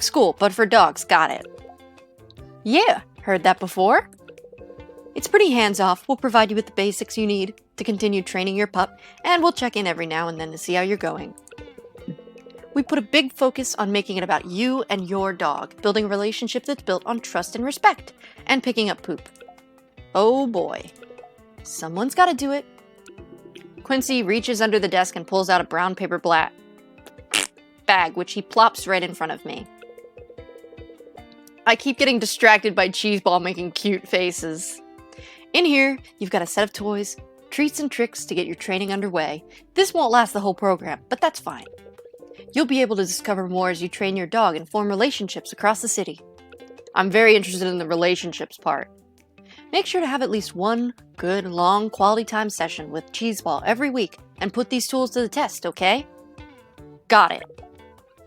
school, but for dogs. Got it. Yeah, heard that before? It's pretty hands-off. We'll provide you with the basics you need to continue training your pup, and we'll check in every now and then to see how you're going. We put a big focus on making it about you and your dog, building a relationship that's built on trust and respect, and picking up poop. Oh boy. Someone's gotta do it. Quincy reaches under the desk and pulls out a brown paper bag, which he plops right in front of me. I keep getting distracted by Cheeseball making cute faces. In here, you've got a set of toys, treats and tricks to get your training underway. This won't last the whole program, but that's fine. You'll be able to discover more as you train your dog and form relationships across the city. I'm very interested in the relationships part. Make sure to have at least one good, long, quality time session with Cheeseball every week and put these tools to the test, okay? Got it.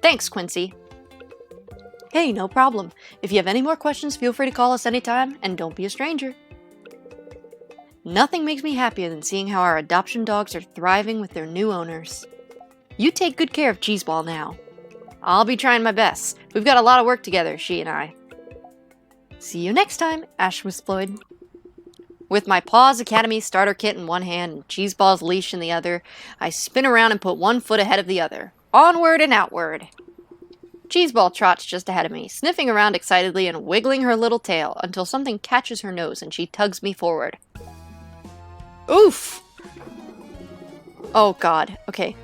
Thanks, Quincy. Hey, no problem. If you have any more questions, feel free to call us anytime, and don't be a stranger. Nothing makes me happier than seeing how our adoption dogs are thriving with their new owners. You take good care of Cheeseball now. I'll be trying my best. We've got a lot of work together, she and I. See you next time, Ash wisploid. With my Paws Academy starter kit in one hand and Cheeseball's leash in the other, I spin around and put one foot ahead of the other. Onward and outward. Cheeseball trots just ahead of me, sniffing around excitedly and wiggling her little tail until something catches her nose and she tugs me forward. Oof! Oh god, okay.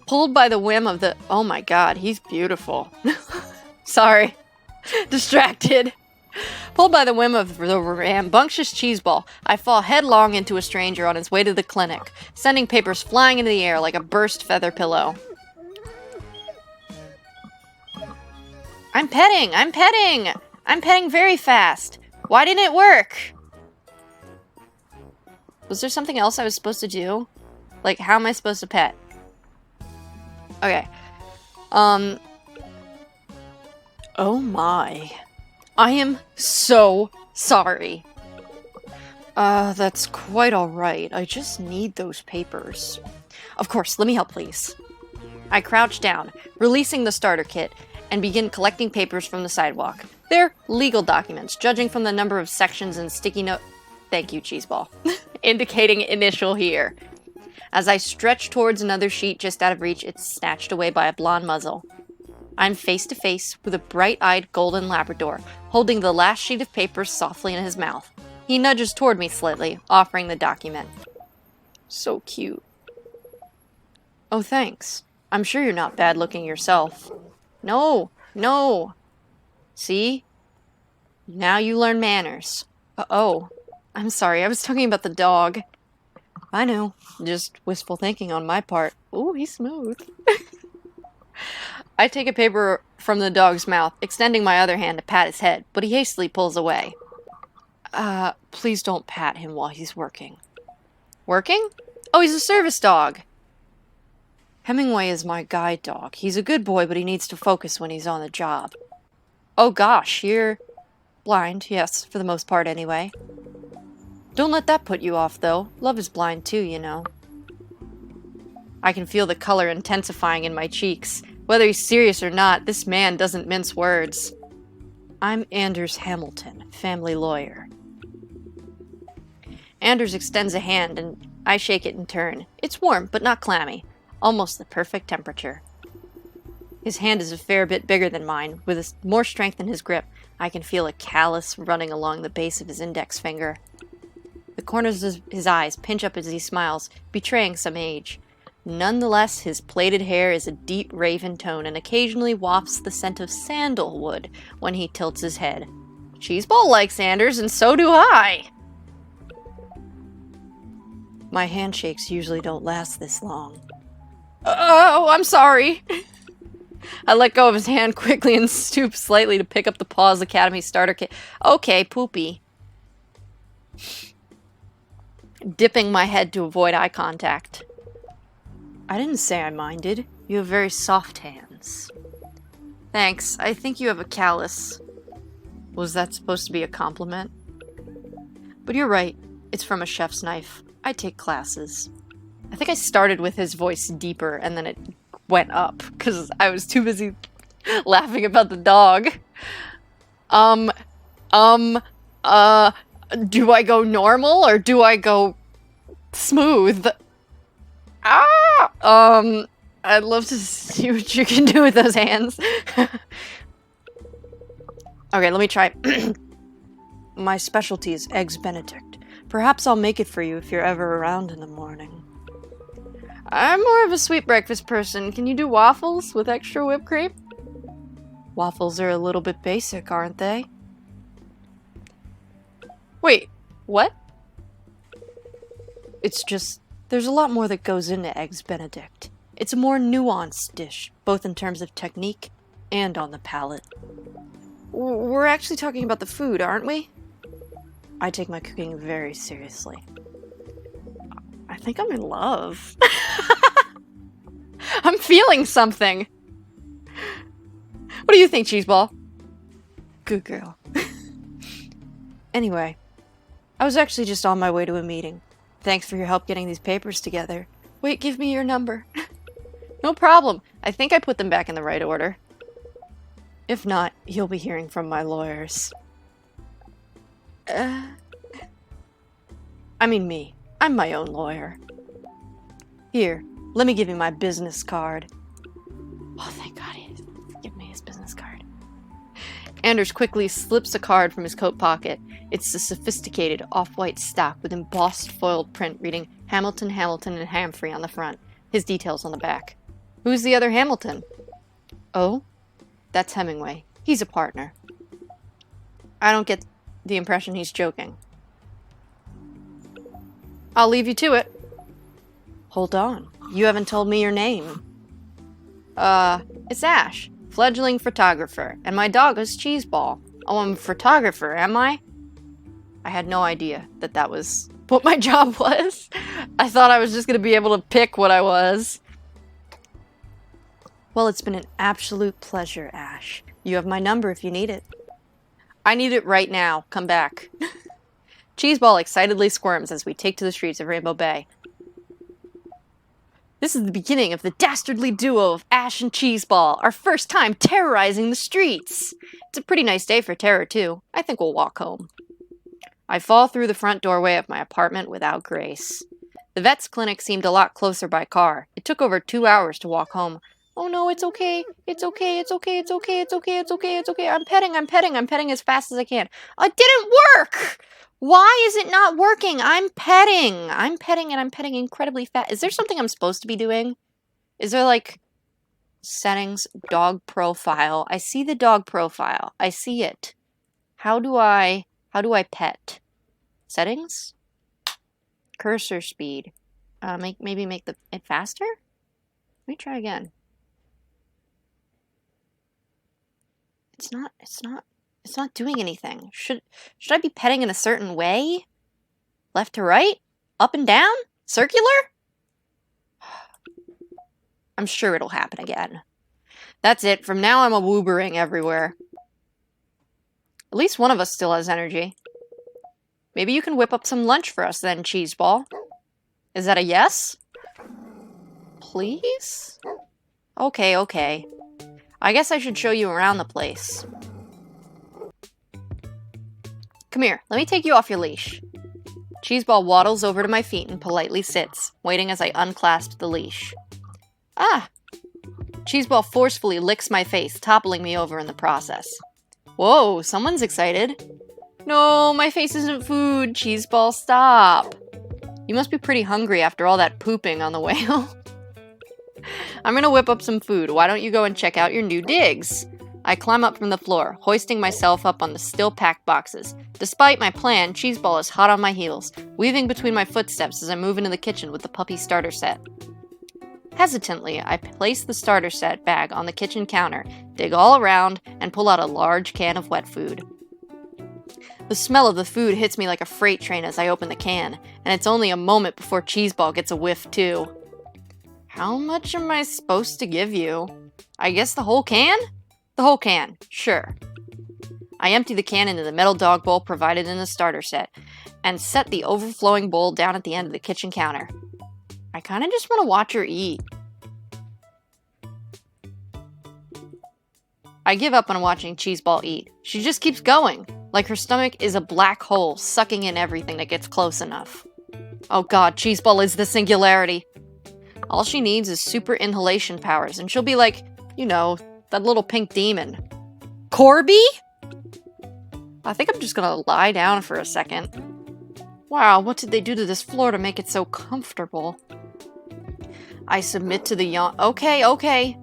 Pulled by the whim of the... Oh my god, he's beautiful. Sorry. Distracted. Pulled by the whim of the rambunctious Cheeseball, I fall headlong into a stranger on his way to the clinic, sending papers flying into the air like a burst feather pillow. I'm petting! I'm petting! I'm petting very fast. Why didn't it work? Was there something else I was supposed to do? Like, how am I supposed to pet? Okay. Oh my. I am so sorry. That's quite alright. I just need those papers. Of course, let me help, please. I crouch down, releasing the starter kit, and begin collecting papers from the sidewalk. They're legal documents, judging from the number of sections and sticky note... Thank you, Cheeseball. Indicating initial here. As I stretch towards another sheet just out of reach, it's snatched away by a blonde muzzle. I'm face to face with a bright-eyed golden Labrador, holding the last sheet of paper softly in his mouth. He nudges toward me slightly, offering the document. So cute. Oh, thanks. I'm sure you're not bad-looking yourself. No, no. See? Now you learn manners. Oh, I'm sorry, I was talking about the dog. I know, just wistful thinking on my part. Ooh, he's smooth. I take a paper from the dog's mouth, extending my other hand to pat his head, but he hastily pulls away. Please don't pat him while he's working. Working? Oh, he's a service dog. Hemingway is my guide dog. He's a good boy, but he needs to focus when he's on the job. Oh gosh, you're blind, yes, for the most part anyway. Don't let that put you off, though. Love is blind too, you know. I can feel the color intensifying in my cheeks. Whether he's serious or not, this man doesn't mince words. I'm Anders Hamilton, family lawyer. Anders extends a hand, and I shake it in turn. It's warm, but not clammy. Almost the perfect temperature. His hand is a fair bit bigger than mine. With more strength in his grip, I can feel a callus running along the base of his index finger. The corners of his eyes pinch up as he smiles, betraying some age. Nonetheless, his plaited hair is a deep raven tone and occasionally wafts the scent of sandalwood when he tilts his head. Cheeseball likes Anders, and so do I! My handshakes usually don't last this long. Oh, I'm sorry! I let go of his hand quickly and stoop slightly to pick up the Paws Academy starter kit. Okay, poopy. Dipping my head to avoid eye contact. I didn't say I minded. You have very soft hands. Thanks. I think you have a callus. Was that supposed to be a compliment? But you're right. It's from a chef's knife. I take classes. I think I started with his voice deeper and then it went up because I was too busy laughing about the dog. Do I go normal or do I go smooth? I'd love to see what you can do with those hands. Okay, let me try. My specialty is eggs Benedict. Perhaps I'll make it for you if you're ever around in the morning. I'm more of a sweet breakfast person. Can you do waffles with extra whipped cream? Waffles are a little bit basic, aren't they? Wait, what? It's just, there's a lot more that goes into eggs Benedict. It's a more nuanced dish, both in terms of technique and on the palate. We're actually talking about the food, aren't we? I take my cooking very seriously. I think I'm in love. I'm feeling something. What do you think, Cheeseball? Good girl. Anyway, I was actually just on my way to a meeting. Thanks for your help getting these papers together. Wait, give me your number. No problem. I think I put them back in the right order. If not, you'll be hearing from my lawyers. I mean me. I'm my own lawyer. Here, let me give you my business card. Oh, thank God he's given me his business card. Anders quickly slips a card from his coat pocket. It's a sophisticated off-white stock with embossed foiled print reading Hamilton, Hamilton, and Hamfrey on the front. His details on the back. Who's the other Hamilton? Oh? That's Hemingway. He's a partner. I don't get the impression he's joking. I'll leave you to it. Hold on. You haven't told me your name. It's Ash, fledgling photographer, and my dog is Cheeseball. Oh, I'm a photographer, am I? I had no idea that that was what my job was. I thought I was just gonna be able to pick what I was. Well, it's been an absolute pleasure, Ash. You have my number if you need it. I need it right now. Come back. Cheeseball excitedly squirms as we take to the streets of Rainbow Bay. This is the beginning of the dastardly duo of Ash and Cheeseball, our first time terrorizing the streets. It's a pretty nice day for terror, too. I think we'll walk home. I fall through the front doorway of my apartment without grace. The vet's clinic seemed a lot closer by car. It took over 2 hours to walk home. Oh no, it's okay. It's okay, it's okay, it's okay, it's okay, it's okay, it's okay. I'm petting as fast as I can. It didn't work! Why is it not working? I'm petting and I'm petting incredibly fast. Is there something I'm supposed to be doing? Is there like settings, dog profile? I see the dog profile. I see it. How do I pet? Settings? Cursor speed. Maybe make it faster? Let me try again. It's not doing anything. Should I be petting in a certain way? Left to right? Up and down? Circular? I'm sure it'll happen again. That's it. From now I'm a woobering everywhere. At least one of us still has energy. Maybe you can whip up some lunch for us then, Cheeseball. Is that a yes? Please? Okay. I guess I should show you around the place. Come here, let me take you off your leash. Cheeseball waddles over to my feet and politely sits, waiting as I unclasp the leash. Ah! Cheeseball forcefully licks my face, toppling me over in the process. Whoa, someone's excited. No, my face isn't food. Cheeseball, stop. You must be pretty hungry after all that pooping on the whale. I'm gonna whip up some food. Why don't you go and check out your new digs? I climb up from the floor, hoisting myself up on the still-packed boxes. Despite my plan, Cheeseball is hot on my heels, weaving between my footsteps as I move into the kitchen with the puppy starter set. Hesitantly, I place the starter set bag on the kitchen counter, dig all around, and pull out a large can of wet food. The smell of the food hits me like a freight train as I open the can, and it's only a moment before Cheeseball gets a whiff too. How much am I supposed to give you? I guess the whole can? The whole can, sure. I empty the can into the metal dog bowl provided in the starter set, and set the overflowing bowl down at the end of the kitchen counter. I kinda just want to watch her eat. I give up on watching Cheeseball eat. She just keeps going, like her stomach is a black hole sucking in everything that gets close enough. Oh god, Cheeseball is the singularity. All she needs is super inhalation powers, and she'll be like, you know, that little pink demon. Corby? I think I'm just gonna lie down for a second. Wow, what did they do to this floor to make it so comfortable? I submit to the yawn. Okay.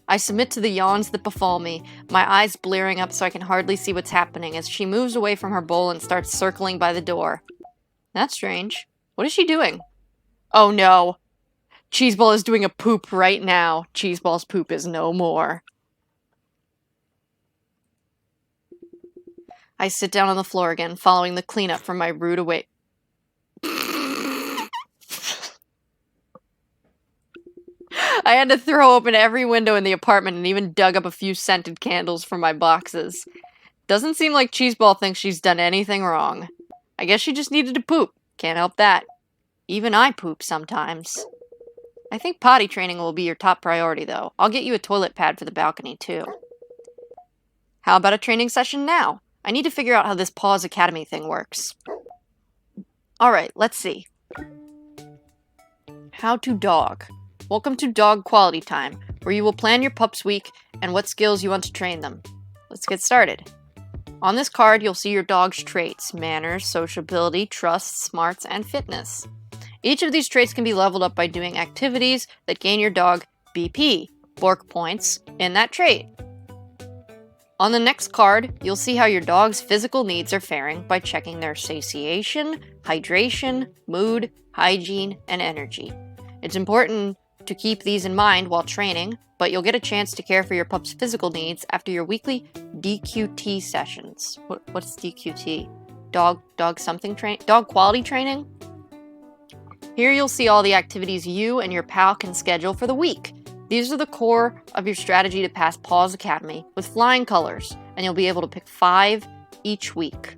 I submit to the yawns that befall me, my eyes blearing up so I can hardly see what's happening as she moves away from her bowl and starts circling by the door. That's strange. What is she doing? Oh no. Cheeseball is doing a poop right now. Cheeseball's poop is no more. I sit down on the floor again, following the cleanup from my rude awake. I had to throw open every window in the apartment and even dug up a few scented candles from my boxes. Doesn't seem like Cheeseball thinks she's done anything wrong. I guess she just needed to poop. Can't help that. Even I poop sometimes. I think potty training will be your top priority, though. I'll get you a toilet pad for the balcony, too. How about a training session now? I need to figure out how this Paws Academy thing works. Alright, let's see. How to dog. Welcome to Dog Quality Time, where you will plan your pup's week and what skills you want to train them. Let's get started. On this card, you'll see your dog's traits: manners, sociability, trust, smarts, and fitness. Each of these traits can be leveled up by doing activities that gain your dog BP, Bork points, in that trait. On the next card, you'll see how your dog's physical needs are faring by checking their satiation, hydration, mood, hygiene, and energy. It's important to keep these in mind while training, but you'll get a chance to care for your pup's physical needs after your weekly DQT sessions. What's DQT? Dog quality training? Here you'll see all the activities you and your pal can schedule for the week. These are the core of your strategy to pass Paws Academy with flying colors, and you'll be able to pick 5 each week.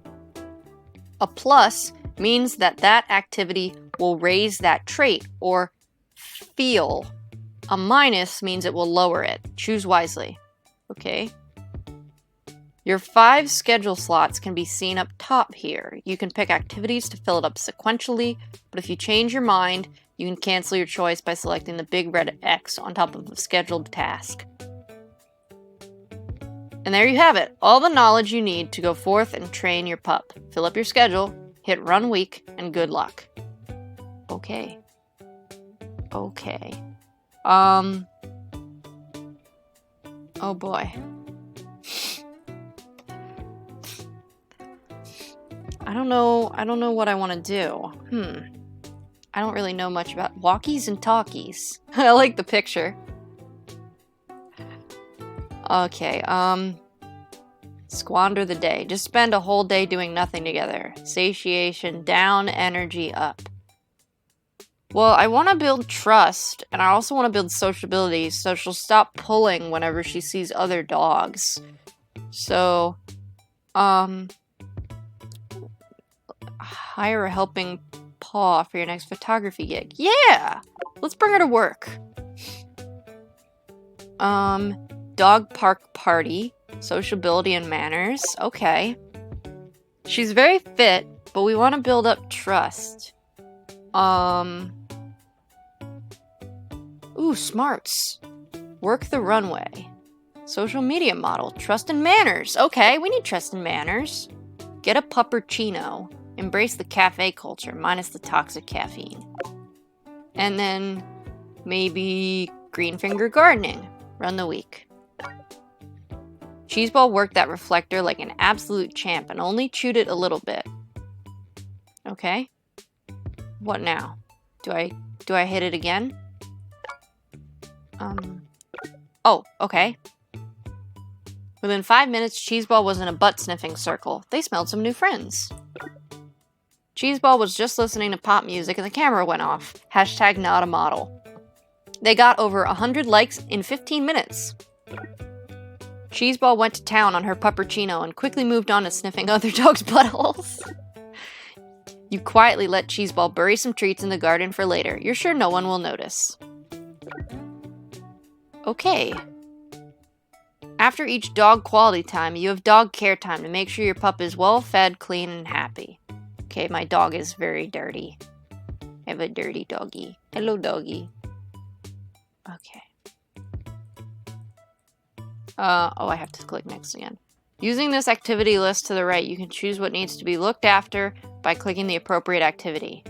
A plus means that activity will raise that trait, or feel. A minus means it will lower it. Choose wisely. Okay. Your 5 schedule slots can be seen up top here. You can pick activities to fill it up sequentially, but if you change your mind, you can cancel your choice by selecting the big red X on top of the scheduled task. And there you have it, all the knowledge you need to go forth and train your pup. Fill up your schedule, hit run week, and good luck. Okay. Oh boy. I don't know what I want to do. I don't really know much about walkies and talkies. I like the picture. Okay, squander the day. Just spend a whole day doing nothing together. Satiation down, energy up. Well, I want to build trust, and I also want to build sociability, so she'll stop pulling whenever she sees other dogs. So, hire a helping paw for your next photography gig. Yeah! Let's bring her to work. Dog park party, sociability and manners. Okay. She's very fit, but we want to build up trust. Ooh, smarts. Work the runway. Social media model. Trust and manners. Okay, we need trust and manners. Get a pupperccino. Embrace the cafe culture, minus the toxic caffeine. And then maybe Green finger gardening. Run the week. Cheeseball worked that reflector like an absolute champ and only chewed it a little bit. Okay. What now? Do I hit it again? Oh, okay. Within 5 minutes, Cheeseball was in a butt-sniffing circle. They smelled some new friends. Cheeseball was just listening to pop music and the camera went off. Hashtag not a model. They got over 100 likes in 15 minutes. Cheeseball went to town on her puppuccino and quickly moved on to sniffing other dogs' buttholes. You quietly let Cheeseball bury some treats in the garden for later. You're sure no one will notice. Okay. After each dog quality time, you have dog care time to make sure your pup is well fed, clean, and happy. Okay, my dog is very dirty. I have a dirty doggy. Hello, doggy. Okay. Oh, I have to click next again. Using this activity list to the right, you can choose what needs to be looked after by clicking the appropriate activity.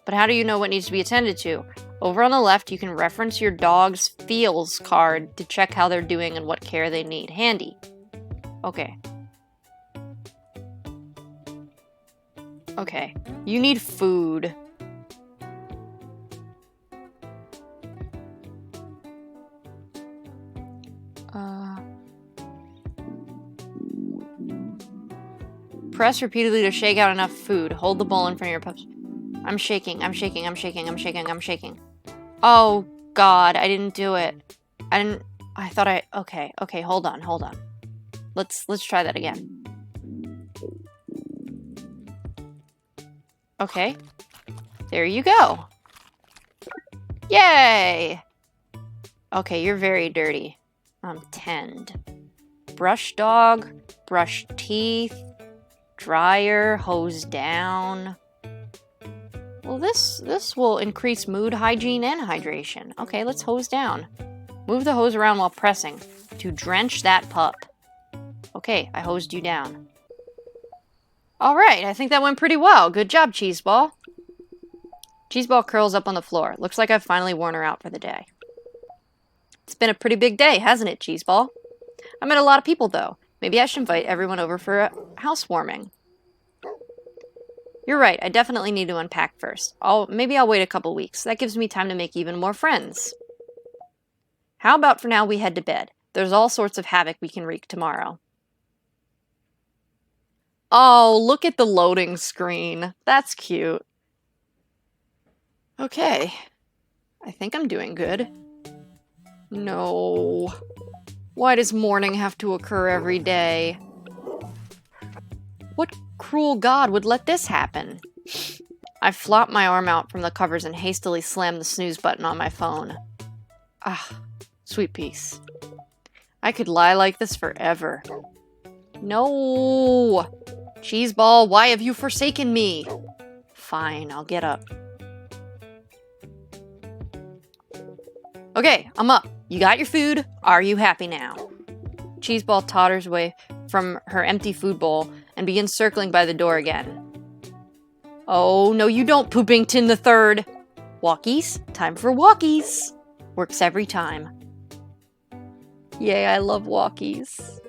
But how do you know what needs to be attended to? Over on the left, you can reference your dog's feels card to check how they're doing and what care they need. Handy. Okay. Okay. You need food. Press repeatedly to shake out enough food. Hold the bowl in front of your pups. I'm shaking. Oh, God, I didn't do it. Okay, hold on. Let's try that again. Okay. There you go. Yay! Okay, you're very dirty. Tend. Brush dog, brush teeth, dryer, hose down. Well, this will increase mood, hygiene, and hydration. Okay, let's hose down. Move the hose around while pressing to drench that pup. Okay, I hosed you down. Alright, I think that went pretty well. Good job, Cheeseball. Cheeseball curls up on the floor. Looks like I've finally worn her out for the day. It's been a pretty big day, hasn't it, Cheeseball? I met a lot of people, though. Maybe I should invite everyone over for a housewarming. You're right, I definitely need to unpack first. Maybe I'll wait a couple weeks. That gives me time to make even more friends. How about for now we head to bed? There's all sorts of havoc we can wreak tomorrow. Oh, look at the loading screen. That's cute. Okay. I think I'm doing good. No. Why does morning have to occur every day? What cruel god would let this happen? I flopped my arm out from the covers and hastily slammed the snooze button on my phone. Ah, sweet peace. I could lie like this forever. No! Cheeseball, why have you forsaken me? Fine, I'll get up. Okay, I'm up. You got your food. Are you happy now? Cheeseball totters away from her empty food bowl and begins circling by the door again. Oh, no you don't, Poopington the Third. Walkies? Time for walkies. Works every time. Yay, I love walkies.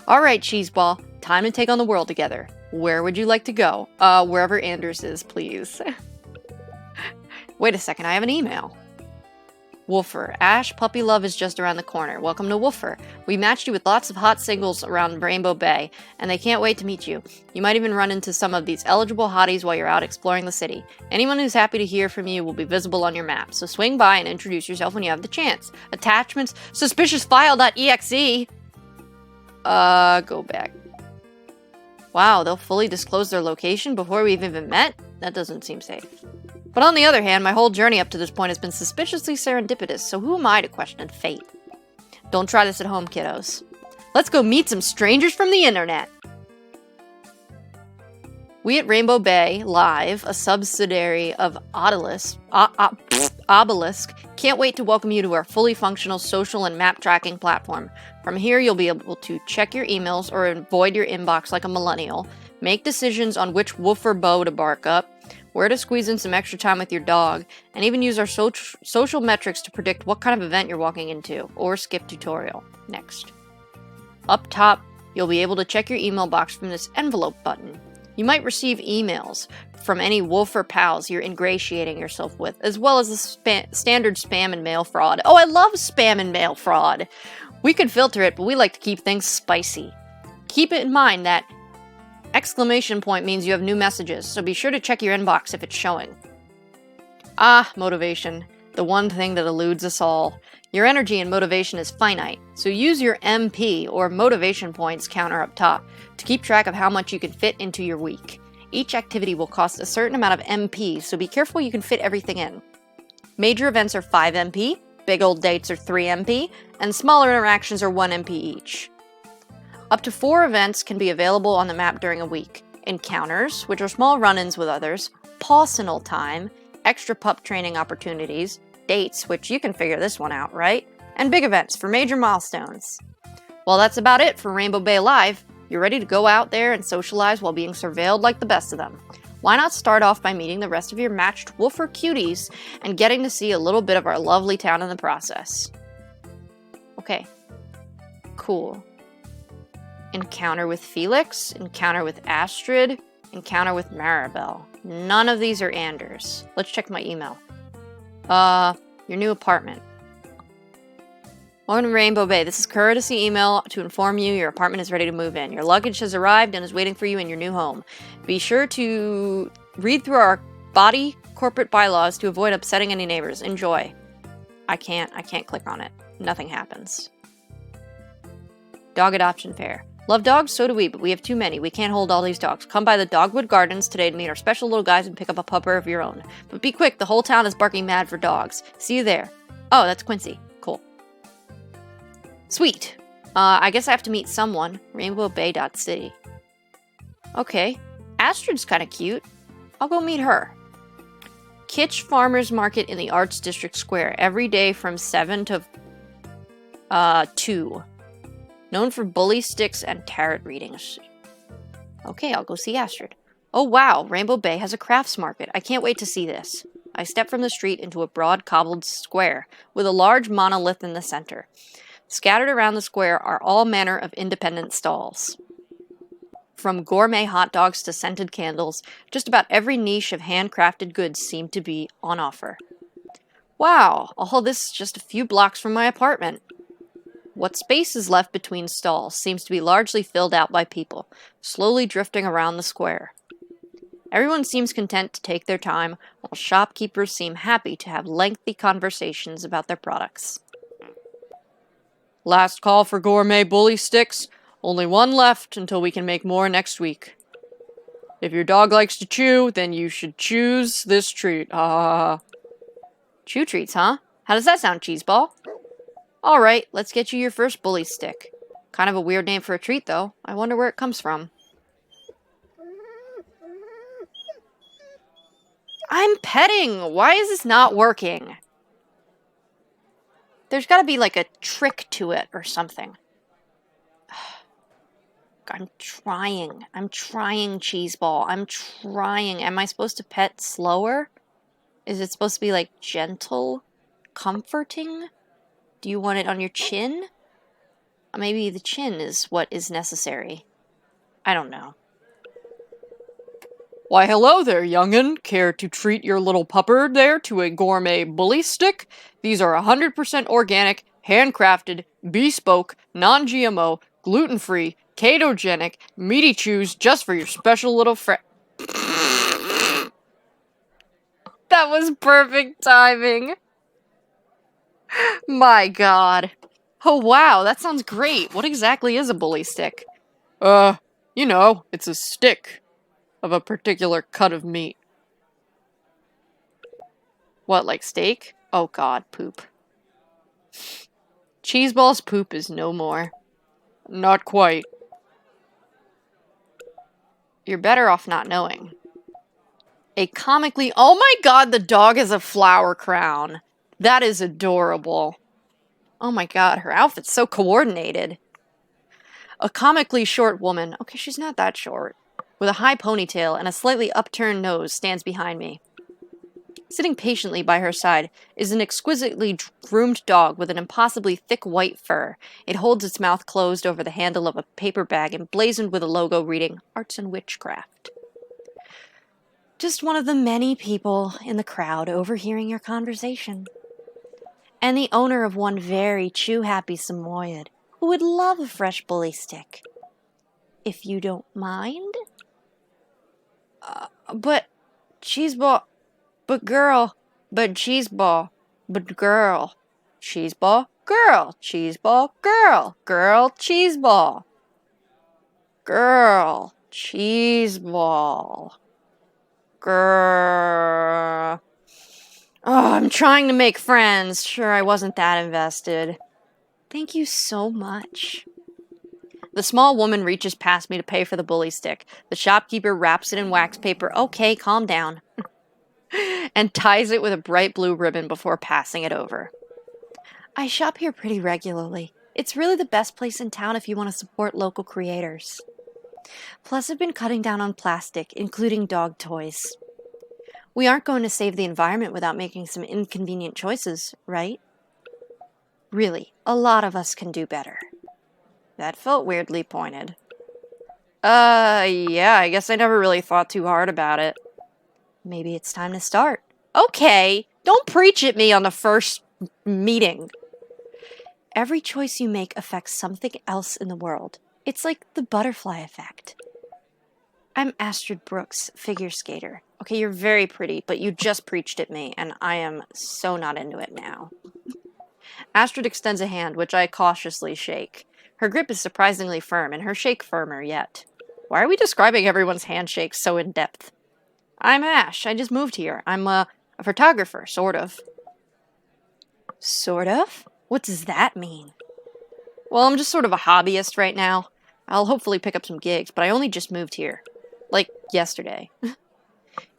Alright, Cheeseball. Time to take on the world together. Where would you like to go? Wherever Anders is, please. Wait a second, I have an email. Woofer. Ash, puppy love is just around the corner. Welcome to Woofer. We matched you with lots of hot singles around Rainbow Bay, and they can't wait to meet you. You might even run into some of these eligible hotties while you're out exploring the city. Anyone who's happy to hear from you will be visible on your map, so swing by and introduce yourself when you have the chance. Attachments, suspiciousfile.exe. Go back. Wow, they'll fully disclose their location before we've even met? That doesn't seem safe. But on the other hand, my whole journey up to this point has been suspiciously serendipitous, so who am I to question fate? Don't try this at home, kiddos. Let's go meet some strangers from the internet! We at Rainbow Bay Live, a subsidiary of Obelisk, can't wait to welcome you to our fully functional social and map tracking platform. From here, you'll be able to check your emails or avoid your inbox like a millennial, make decisions on which woofer bow to bark up, where to squeeze in some extra time with your dog, and even use our social metrics to predict what kind of event you're walking into, or skip tutorial. Next. Up top, you'll be able to check your email box from this envelope button. You might receive emails from any wolfer pals you're ingratiating yourself with, as well as the standard spam and mail fraud. Oh, I love spam and mail fraud! We could filter it, but we like to keep things spicy. Keep it in mind that exclamation point means you have new messages, so be sure to check your inbox if it's showing. Ah, motivation. The one thing that eludes us all. Your energy and motivation is finite, so use your MP, or motivation points counter up top, to keep track of how much you can fit into your week. Each activity will cost a certain amount of MP, so be careful you can fit everything in. Major events are 5 MP, big old dates are 3 MP, and smaller interactions are 1 MP each. Up to 4 events can be available on the map during a week. Encounters, which are small run-ins with others, personal time, extra pup training opportunities, dates, which you can figure this one out, right? And big events for major milestones. Well, that's about it for Rainbow Bay Live. You're ready to go out there and socialize while being surveilled like the best of them. Why not start off by meeting the rest of your matched wolfer cuties and getting to see a little bit of our lovely town in the process? Okay. Cool. Encounter with Felix, encounter with Astrid, encounter with Maribel. None of these are Anders. Let's check my email. Your new apartment. Welcome to Rainbow Bay. This is courtesy email to inform you your apartment is ready to move in. Your luggage has arrived and is waiting for you in your new home. Be sure to read through our body corporate bylaws to avoid upsetting any neighbors. Enjoy. I can't click on it. Nothing happens. Dog adoption fair. Love dogs? So do we, but we have too many. We can't hold all these dogs. Come by the Dogwood Gardens today to meet our special little guys and pick up a pupper of your own. But be quick, the whole town is barking mad for dogs. See you there. Oh, that's Quincy. Cool. Sweet. I guess I have to meet someone. RainbowBay.city. Okay. Astrid's kind of cute. I'll go meet her. Kitsch Farmers Market in the Arts District Square every day from 7 to 2. Known for bully sticks and tarot readings. Okay, I'll go see Astrid. Oh wow, Rainbow Bay has a crafts market. I can't wait to see this. I step from the street into a broad cobbled square with a large monolith in the center. Scattered around the square are all manner of independent stalls. From gourmet hot dogs to scented candles, just about every niche of handcrafted goods seemed to be on offer. Wow, all this is just a few blocks from my apartment. What space is left between stalls seems to be largely filled out by people, slowly drifting around the square. Everyone seems content to take their time, while shopkeepers seem happy to have lengthy conversations about their products. Last call for gourmet bully sticks. Only one left until we can make more next week. If your dog likes to chew, then you should choose this treat. Chew treats, huh? How does that sound, Cheeseball? Alright, let's get you your first bully stick. Kind of a weird name for a treat, though. I wonder where it comes from. I'm petting! Why is this not working? There's gotta be like a trick to it or something. I'm trying, Cheeseball. I'm trying. Am I supposed to pet slower? Is it supposed to be like gentle? Comforting? Do you want it on your chin? Maybe the chin is what is necessary. I don't know. Why, hello there, young'un. Care to treat your little pupper there to a gourmet bully stick? These are 100% organic, handcrafted, bespoke, non-GMO, gluten-free, ketogenic, meaty chews just for your special little friend. That was perfect timing. My god. Oh wow, that sounds great. What exactly is a bully stick? You know, it's a stick of a particular cut of meat. What, like steak? Oh god, poop. Cheeseball's poop is no more. Not quite. You're better off not knowing. A comically— oh my god, the dog has a flower crown. That is adorable. Oh my god, her outfit's so coordinated. A comically short woman. Okay, she's not that short. with a high ponytail and a slightly upturned nose, stands behind me. Sitting patiently by her side is an exquisitely groomed dog with an impossibly thick white fur. It holds its mouth closed over the handle of a paper bag emblazoned with a logo reading, Arts and Witchcraft. Just one of the many people in the crowd overhearing your conversation. And the owner of one very chew-happy Samoyed who would love a fresh bully stick. If you don't mind? But Cheeseball... But girl, but Cheeseball, but girl, Cheeseball, girl, Cheeseball, girl, girl, Cheeseball, girl, Cheeseball, girl. Oh, I'm trying to make friends. Sure, I wasn't that invested. Thank you so much. The small woman reaches past me to pay for the bully stick. The shopkeeper wraps it in wax paper. Okay, calm down. And ties it with a bright blue ribbon before passing it over. I shop here pretty regularly. It's really the best place in town if you want to support local creators. Plus, I've been cutting down on plastic, including dog toys. We aren't going to save the environment without making some inconvenient choices, right? Really, a lot of us can do better. That felt weirdly pointed. Yeah, I guess I never really thought too hard about it. Maybe it's time to start. Okay, don't preach at me on the first meeting. Every choice you make affects something else in the world. It's like the butterfly effect. I'm Astrid Brooks, figure skater. Okay, you're very pretty, but you just preached at me, and I am so not into it now. Astrid extends a hand, which I cautiously shake. Her grip is surprisingly firm, and her shake firmer yet. Why are we describing everyone's handshakes so in depth? I'm Ash. I just moved here. I'm a photographer, sort of. Sort of? What does that mean? Well, I'm just sort of a hobbyist right now. I'll hopefully pick up some gigs, but I only just moved here. Like, yesterday.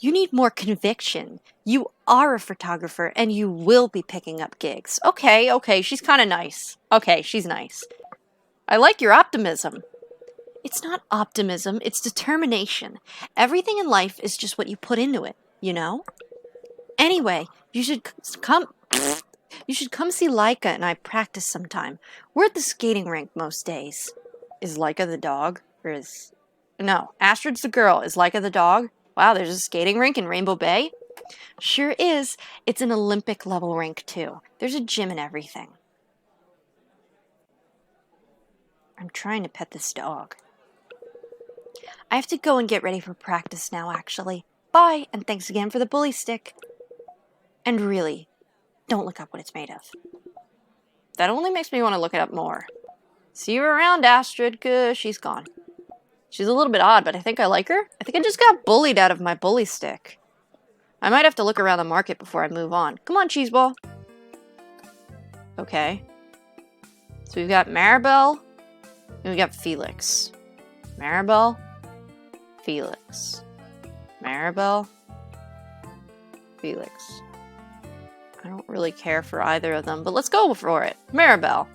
You need more conviction. You are a photographer, and you will be picking up gigs. Okay, she's kind of nice. Okay, she's nice. I like your optimism. It's not optimism, it's determination. Everything in life is just what you put into it, you know? Anyway, you should come see Laika and I practice sometime. We're at the skating rink most days. Is Laika the dog? No, Astrid's the girl. Is Laika the dog? Wow, there's a skating rink in Rainbow Bay? Sure is. It's an Olympic level rink too. There's a gym and everything. I'm trying to pet this dog. I have to go and get ready for practice now, actually. Bye, and thanks again for the bully stick. And really, don't look up what it's made of. That only makes me want to look it up more. See you around, Astrid. She's gone. She's a little bit odd, but I think I like her. I think I just got bullied out of my bully stick. I might have to look around the market before I move on. Come on, Cheeseball. Okay. So we've got Maribel, and we've got Felix. Maribel, Felix. Maribel, Felix. I don't really care for either of them, but let's go for it. Maribel.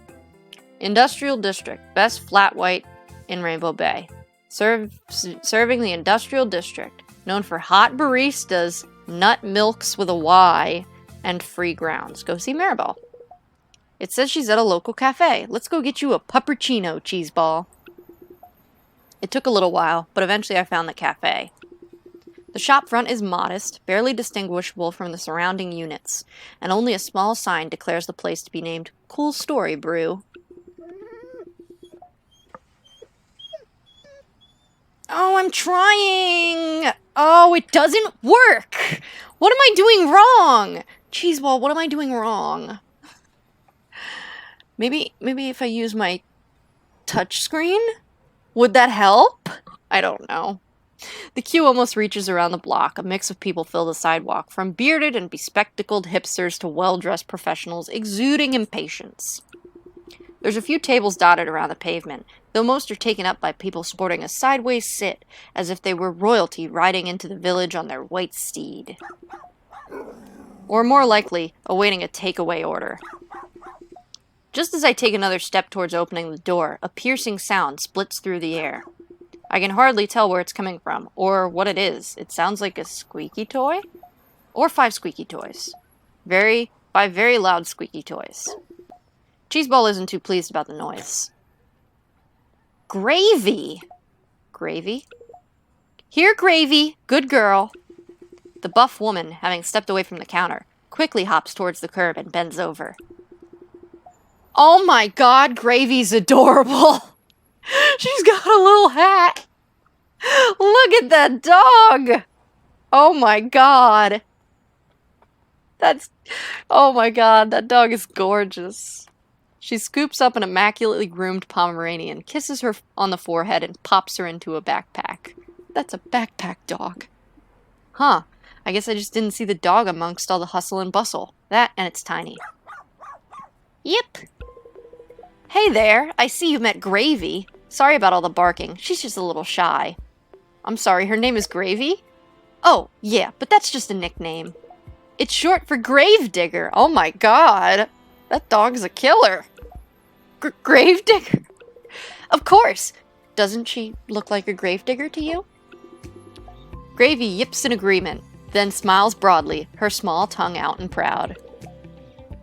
Industrial District. Best flat white in Rainbow Bay. Serving the Industrial District. Known for hot baristas, nut milks with a Y, and free grounds. Go see Maribel. It says she's at a local cafe. Let's go get you a puppuccino, Cheeseball. It took a little while, but eventually I found the cafe. The shop front is modest, barely distinguishable from the surrounding units, and only a small sign declares the place to be named Cool Story Brew. Oh, I'm trying! Oh, it doesn't work! What am I doing wrong? Cheeseball, what am I doing wrong? Maybe if I use my touch screen? Would that help? I don't know. The queue almost reaches around the block. A mix of people fill the sidewalk, from bearded and bespectacled hipsters to well-dressed professionals exuding impatience. There's a few tables dotted around the pavement, though most are taken up by people sporting a sideways sit, as if they were royalty riding into the village on their white steed. Or more likely, awaiting a takeaway order. Just as I take another step towards opening the door, a piercing sound splits through the air. I can hardly tell where it's coming from, or what it is. It sounds like a squeaky toy? Or 5 squeaky toys. 5 very loud squeaky toys. Cheeseball isn't too pleased about the noise. Gravy! Gravy? Here, Gravy! Good girl! The buff woman, having stepped away from the counter, quickly hops towards the curb and bends over. Oh my god, Gravy's adorable! She's got a little hat! Look at that dog! Oh my god! Oh my god, that dog is gorgeous. She scoops up an immaculately groomed Pomeranian, kisses her on the forehead, and pops her into a backpack. That's a backpack dog. Huh. I guess I just didn't see the dog amongst all the hustle and bustle. That, and it's tiny. Yep. Hey there, I see you met Gravy. Sorry about all the barking. She's just a little shy. I'm sorry, her name is Gravy? Oh, yeah, but that's just a nickname. It's short for Gravedigger. Oh my god. That dog's a killer. Gravedigger? Of course. Doesn't she look like a gravedigger to you? Gravy yips in agreement, then smiles broadly, her small tongue out and proud.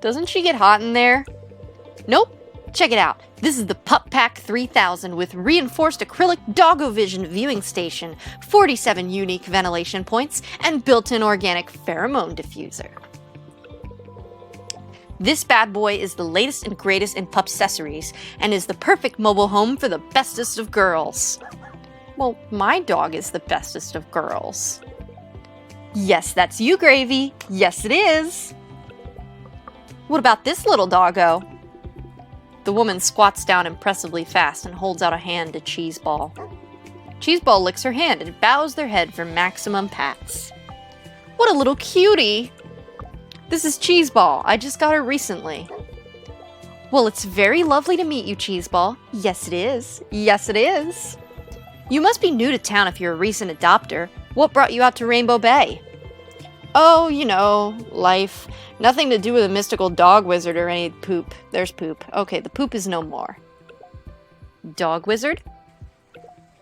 Doesn't she get hot in there? Nope. Check it out. This is the Pup Pack 3000 with reinforced acrylic Doggo-Vision viewing station, 47 unique ventilation points, and built-in organic pheromone diffuser. This bad boy is the latest and greatest in pup accessories, and is the perfect mobile home for the bestest of girls. Well, my dog is the bestest of girls. Yes, that's you, Gravy. Yes, it is. What about this little doggo? The woman squats down impressively fast and holds out a hand to Cheeseball. Cheeseball licks her hand and bows their head for maximum pats. What a little cutie! This is Cheeseball. I just got her recently. Well, it's very lovely to meet you, Cheeseball. Yes, it is. Yes, it is. You must be new to town if you're a recent adopter. What brought you out to Rainbow Bay? Oh, you know, life. Nothing to do with a mystical dog wizard or any poop. There's poop. Okay, the poop is no more. Dog wizard?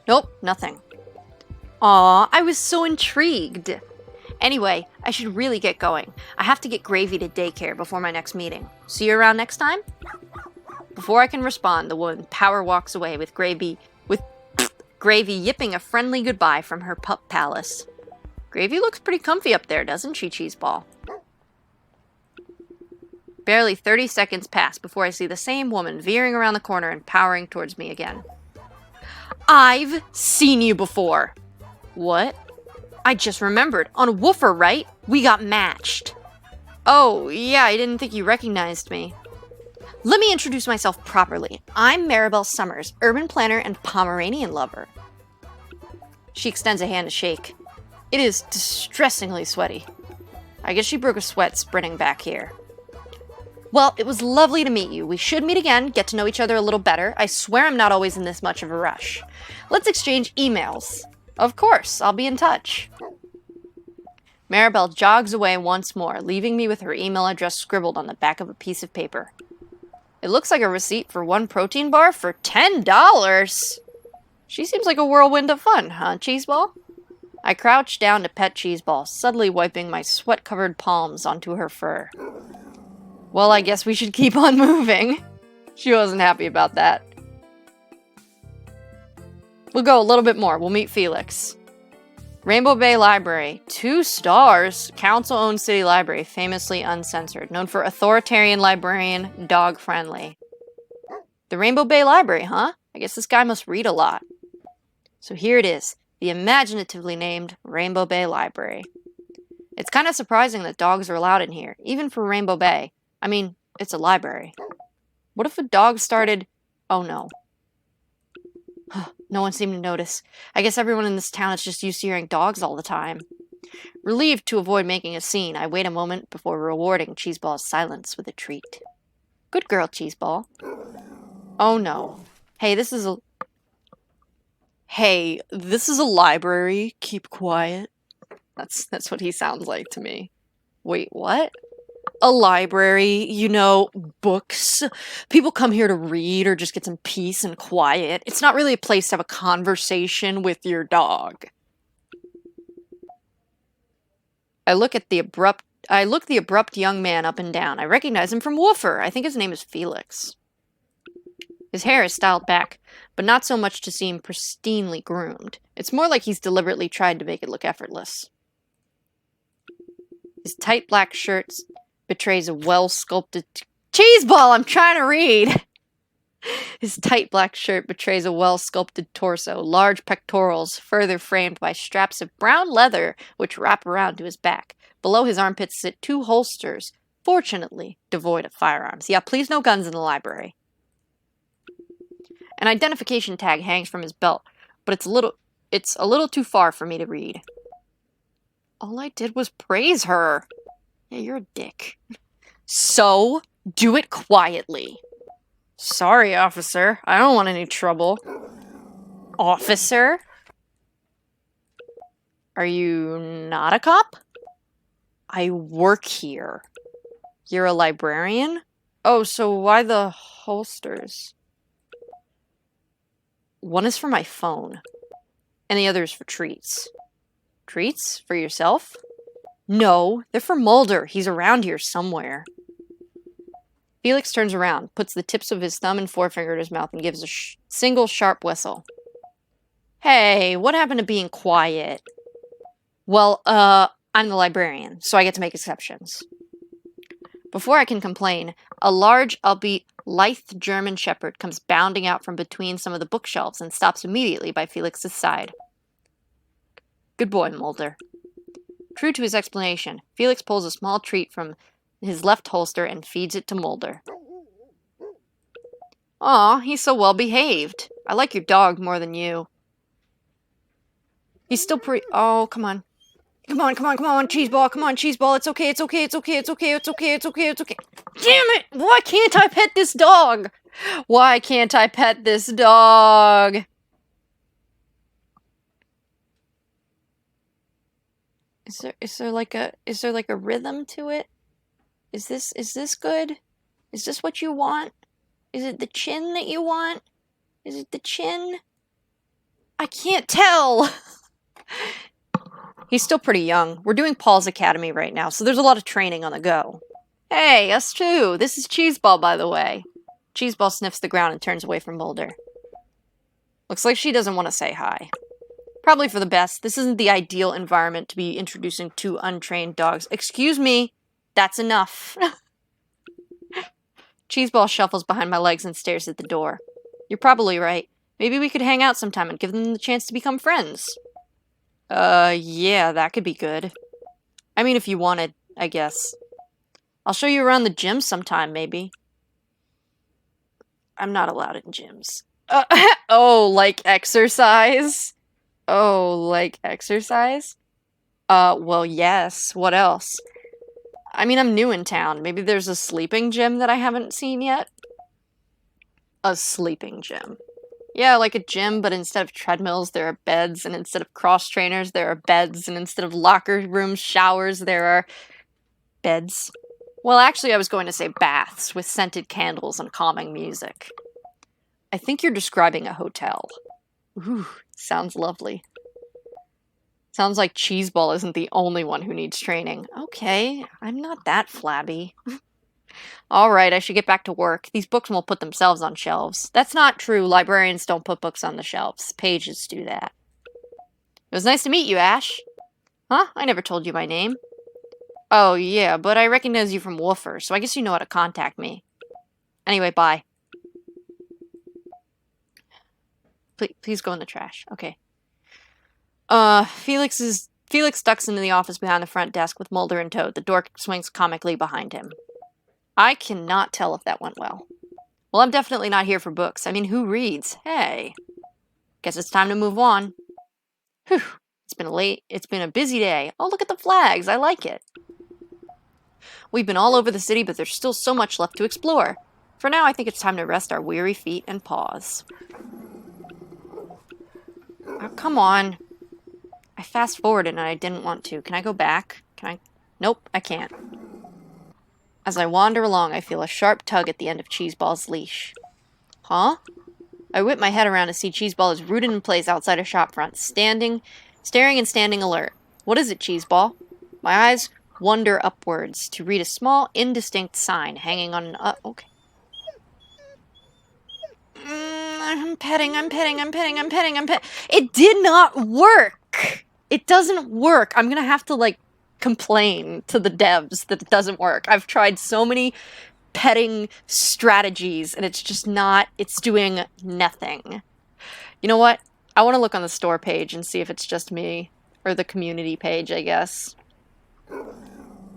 Nope, nothing. Aw, I was so intrigued. Anyway, I should really get going. I have to get Gravy to daycare before my next meeting. See you around next time? Before I can respond, the woman power walks away with Gravy yipping a friendly goodbye from her pup palace. Gravy looks pretty comfy up there, doesn't she, Cheeseball? Barely 30 seconds pass before I see the same woman veering around the corner and powering towards me again. I've seen you before. What? I just remembered. On Woofer, right? We got matched. Oh, yeah, I didn't think you recognized me. Let me introduce myself properly. I'm Maribel Summers, urban planner and Pomeranian lover. She extends a hand to shake. It is distressingly sweaty. I guess she broke a sweat sprinting back here. Well, it was lovely to meet you. We should meet again, get to know each other a little better. I swear I'm not always in this much of a rush. Let's exchange emails. Of course, I'll be in touch. Maribel jogs away once more, leaving me with her email address scribbled on the back of a piece of paper. It looks like a receipt for 1 protein bar for $10. She seems like a whirlwind of fun, huh, Cheeseball? I crouch down to pet Cheeseball, subtly wiping my sweat-covered palms onto her fur. Well, I guess we should keep on moving. She wasn't happy about that. We'll go a little bit more. We'll meet Felix. Rainbow Bay Library. 2 stars. Council-owned city library, famously uncensored. Known for authoritarian librarian, dog-friendly. The Rainbow Bay Library, huh? I guess this guy must read a lot. So here it is. The imaginatively named Rainbow Bay Library. It's kind of surprising that dogs are allowed in here, even for Rainbow Bay. I mean, it's a library. What if a dog started... Oh no. No one seemed to notice. I guess everyone in this town is just used to hearing dogs all the time. Relieved to avoid making a scene, I wait a moment before rewarding Cheeseball's silence with a treat. Good girl, Cheeseball. Oh no. Hey, this is a library. Keep quiet. That's what he sounds like to me. Wait, what? a library, you know, books. People come here to read or just get some peace and quiet. It's not really a place to have a conversation with your dog. I look the abrupt young man up and down. I recognize him from Woofer. I think his name is Felix. His hair is styled back, but not so much to seem pristinely groomed. It's more like he's deliberately tried to make it look effortless. His tight black shirt betrays a well-sculpted... Cheeseball! I'm trying to read! His tight black shirt betrays a well-sculpted torso, large pectorals, further framed by straps of brown leather which wrap around to his back. Below his armpits sit 2 holsters, fortunately devoid of firearms. Yeah, please no guns in the library. An identification tag hangs from his belt, but it's a little too far for me to read. All I did was praise her. Yeah, you're a dick. So, do it quietly. Sorry, officer. I don't want any trouble. Officer? Are you not a cop? I work here. You're a librarian? Oh, so why the holsters? One is for my phone, and the other is for treats. Treats? For yourself? No, they're for Mulder. He's around here somewhere. Felix turns around, puts the tips of his thumb and forefinger in his mouth, and gives a single sharp whistle. Hey, what happened to being quiet? Well, I'm the librarian, so I get to make exceptions. Before I can complain, a large, albeit lithe German shepherd comes bounding out from between some of the bookshelves and stops immediately by Felix's side. Good boy, Mulder. True to his explanation, Felix pulls a small treat from his left holster and feeds it to Mulder. Aw, he's so well behaved. I like your dog more than you. He's still Oh, come on. Come on, Cheeseball, come on, Cheeseball, it's okay. Damn it! Why can't I pet this dog? Why can't I pet this dog? Is there like a rhythm to it? Is this good? Is this what you want? Is it the chin that you want? Is it the chin? I can't tell. He's still pretty young. We're doing Paul's Academy right now, so there's a lot of training on the go. Hey, us too. This is Cheeseball, by the way. Cheeseball sniffs the ground and turns away from Mulder. Looks like she doesn't want to say hi. Probably for the best. This isn't the ideal environment to be introducing 2 untrained dogs. Excuse me. That's enough. Cheeseball shuffles behind my legs and stares at the door. You're probably right. Maybe we could hang out sometime and give them the chance to become friends. Yeah, that could be good. I mean, if you wanted, I guess. I'll show you around the gym sometime, maybe. I'm not allowed in gyms. Oh, like exercise? Oh, like exercise? Well, yes. What else? I mean, I'm new in town. Maybe there's a sleeping gym that I haven't seen yet? A sleeping gym. Yeah, like a gym, but instead of treadmills, there are beds, and instead of cross trainers, there are beds, and instead of locker rooms, showers, there are beds. Well, actually, I was going to say baths with scented candles and calming music. I think you're describing a hotel. Ooh, sounds lovely. Sounds like Cheeseball isn't the only one who needs training. Okay, I'm not that flabby. Alright, I should get back to work. These books won't put themselves on shelves. That's not true. Librarians don't put books on the shelves. Pages do that. It was nice to meet you, Ash. Huh? I never told you my name. Oh, yeah, but I recognize you from Woofer, so I guess you know how to contact me. Anyway, bye. Please go in the trash. Okay. Felix ducks into the office behind the front desk with Mulder in tow. The door swings comically behind him. I cannot tell if that went well. Well, I'm definitely not here for books. I mean, who reads? Hey. Guess it's time to move on. Whew. It's been a busy day. Oh, look at the flags. I like it. We've been all over the city, but there's still so much left to explore. For now, I think it's time to rest our weary feet and pause. Oh, come on. I fast-forwarded and I didn't want to. Can I go back? Can I? Nope, I can't. As I wander along, I feel a sharp tug at the end of Cheeseball's leash. Huh? I whip my head around to see Cheeseball is rooted in place outside a shop front, staring and standing alert. What is it, Cheeseball? My eyes wander upwards to read a small, indistinct sign hanging on an... okay. I'm petting. It did not work! It doesn't work. I'm gonna have to, like, complain to the devs that it doesn't work. I've tried so many petting strategies, and it's just not... it's doing nothing. You know what? I want to look on the store page and see if it's just me. Or the community page, I guess.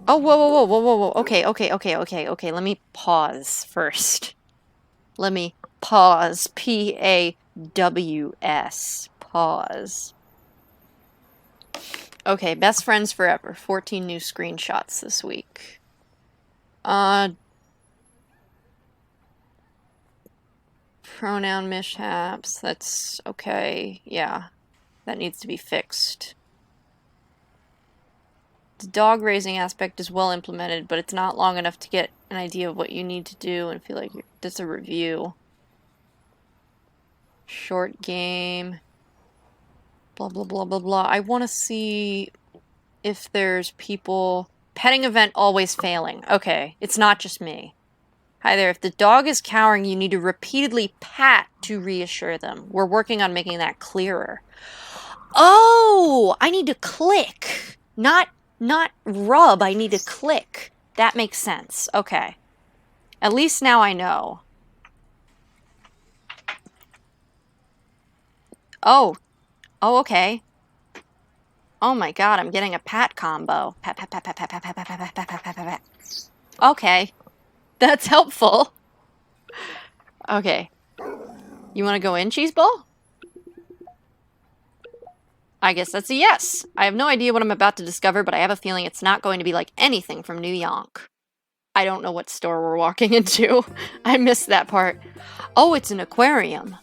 Oh, whoa. Okay. Let me pause first. Let me pause. P-A-W-S. Pause. Okay, best friends forever. 14 new screenshots this week. Pronoun mishaps. That's okay. Yeah. That needs to be fixed. The dog raising aspect is well implemented, but it's not long enough to get an idea of what you need to do and feel like that's a review. Short game. Blah, blah, blah, blah, blah. I want to see if there's people... Petting event always failing. Okay, it's not just me. Hi there. If the dog is cowering, you need to repeatedly pat to reassure them. We're working on making that clearer. Oh! I need to click. Not rub, I need to click. That makes sense. Okay. At least now I know. Oh. Oh, okay. Oh my god, I'm getting a pat combo. Pat. Okay. That's helpful. Okay. You want to go in, Cheeseball? I guess that's a yes. I have no idea what I'm about to discover, but I have a feeling it's not going to be like anything from New York. I don't know what store we're walking into. I missed that part. Oh, it's an aquarium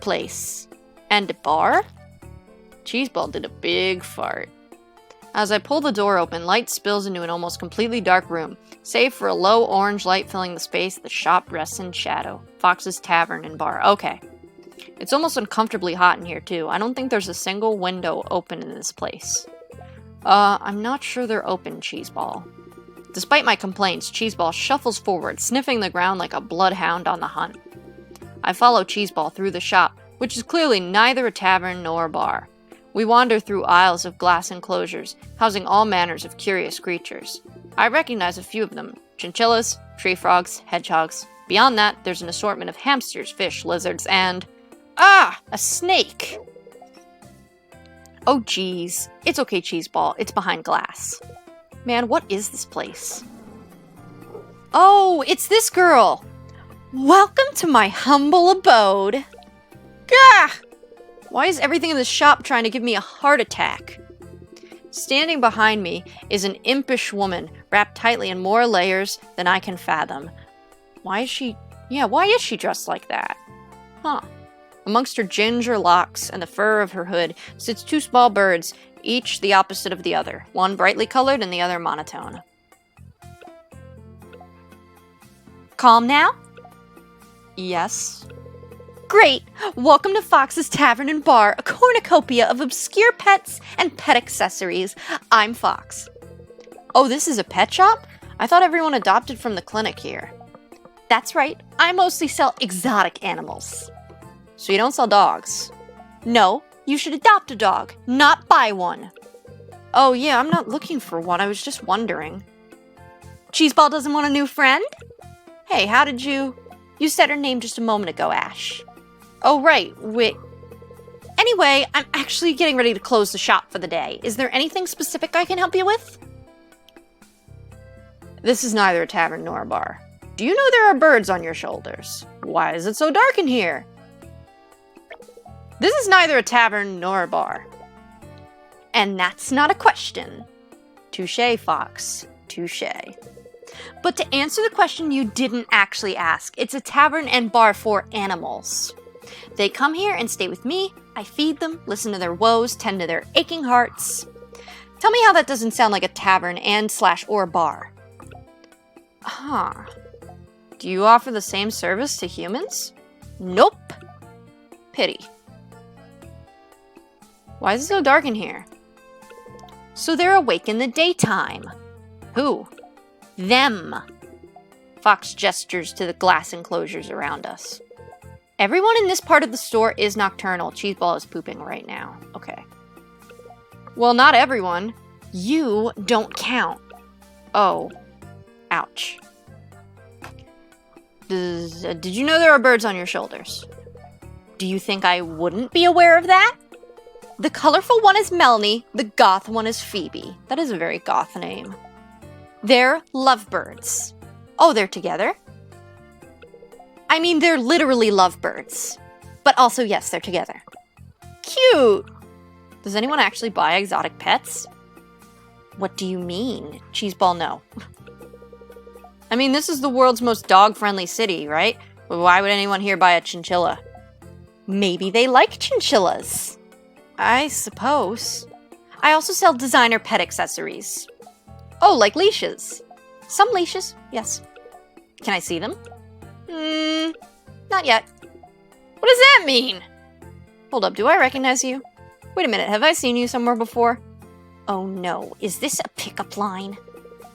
place. And a bar? Cheeseball did a big fart. As I pull the door open, light spills into an almost completely dark room. Save for a low orange light filling the space, the shop rests in shadow. Fox's Tavern and Bar. Okay. It's almost uncomfortably hot in here, too. I don't think there's a single window open in this place. I'm not sure they're open, Cheeseball. Despite my complaints, Cheeseball shuffles forward, sniffing the ground like a bloodhound on the hunt. I follow Cheeseball through the shop, which is clearly neither a tavern nor a bar. We wander through aisles of glass enclosures, housing all manners of curious creatures. I recognize a few of them: chinchillas, tree frogs, hedgehogs. Beyond that, there's an assortment of hamsters, fish, lizards, and... a snake! Oh, geez. It's okay, Cheeseball. It's behind glass. Man, what is this place? Oh, it's this girl! Welcome to my humble abode. Gah! Why is everything in this shop trying to give me a heart attack? Standing behind me is an impish woman, wrapped tightly in more layers than I can fathom. Why is she dressed like that? Huh. Amongst her ginger locks and the fur of her hood sits two small birds, each the opposite of the other, one brightly colored and the other monotone. Calm now? Yes. Great! Welcome to Fox's Tavern and Bar, a cornucopia of obscure pets and pet accessories. I'm Fox. Oh, this is a pet shop? I thought everyone adopted from the clinic here. That's right, I mostly sell exotic animals. So you don't sell dogs? No, you should adopt a dog, not buy one. Oh yeah, I'm not looking for one, I was just wondering. Cheeseball doesn't want a new friend? Hey, how did you... You said her name just a moment ago, Ash. Oh, right. Wait. Anyway, I'm actually getting ready to close the shop for the day. Is there anything specific I can help you with? This is neither a tavern nor a bar. Do you know there are birds on your shoulders? Why is it so dark in here? This is neither a tavern nor a bar. And that's not a question. Touché, Fox. Touché. But to answer the question you didn't actually ask, it's a tavern and bar for animals. They come here and stay with me, I feed them, listen to their woes, tend to their aching hearts. Tell me how that doesn't sound like a tavern and/or bar. Huh. Do you offer the same service to humans? Nope. Pity. Why is it so dark in here? So they're awake in the daytime. Who? Them. Fox gestures to the glass enclosures around us. Everyone in this part of the store is nocturnal. Cheeseball is pooping right now. Okay. Well, not everyone. You don't count. Oh. Ouch. Did you know there are birds on your shoulders? Do you think I wouldn't be aware of that? The colorful one is Melanie, the goth one is Phoebe. That is a very goth name. They're lovebirds. Oh, they're together? I mean, they're literally lovebirds. But also, yes, they're together. Cute! Does anyone actually buy exotic pets? What do you mean? Cheeseball, no. I mean, this is the world's most dog-friendly city, right? Why would anyone here buy a chinchilla? Maybe they like chinchillas. I suppose. I also sell designer pet accessories. Oh, like leashes. Some leashes, yes. Can I see them? Not yet. What does that mean? Hold up, do I recognize you? Wait a minute, have I seen you somewhere before? Oh no, is this a pickup line?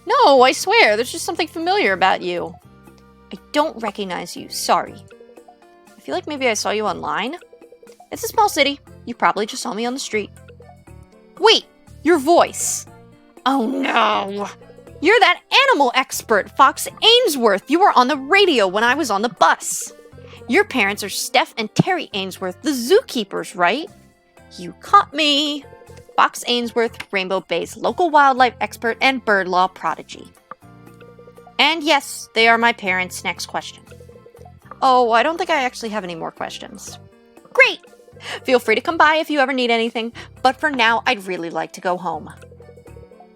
No, I swear, there's just something familiar about you. I don't recognize you, sorry. I feel like maybe I saw you online. It's a small city. You probably just saw me on the street. Wait, your voice. Oh no. You're that animal expert, Fox Ainsworth. You were on the radio when I was on the bus. Your parents are Steph and Terry Ainsworth, the zookeepers, right? You caught me. Fox Ainsworth, Rainbow Bay's local wildlife expert and bird law prodigy. And yes, they are my parents. Next question. Oh, I don't think I actually have any more questions. Great! Feel free to come by if you ever need anything, but for now, I'd really like to go home.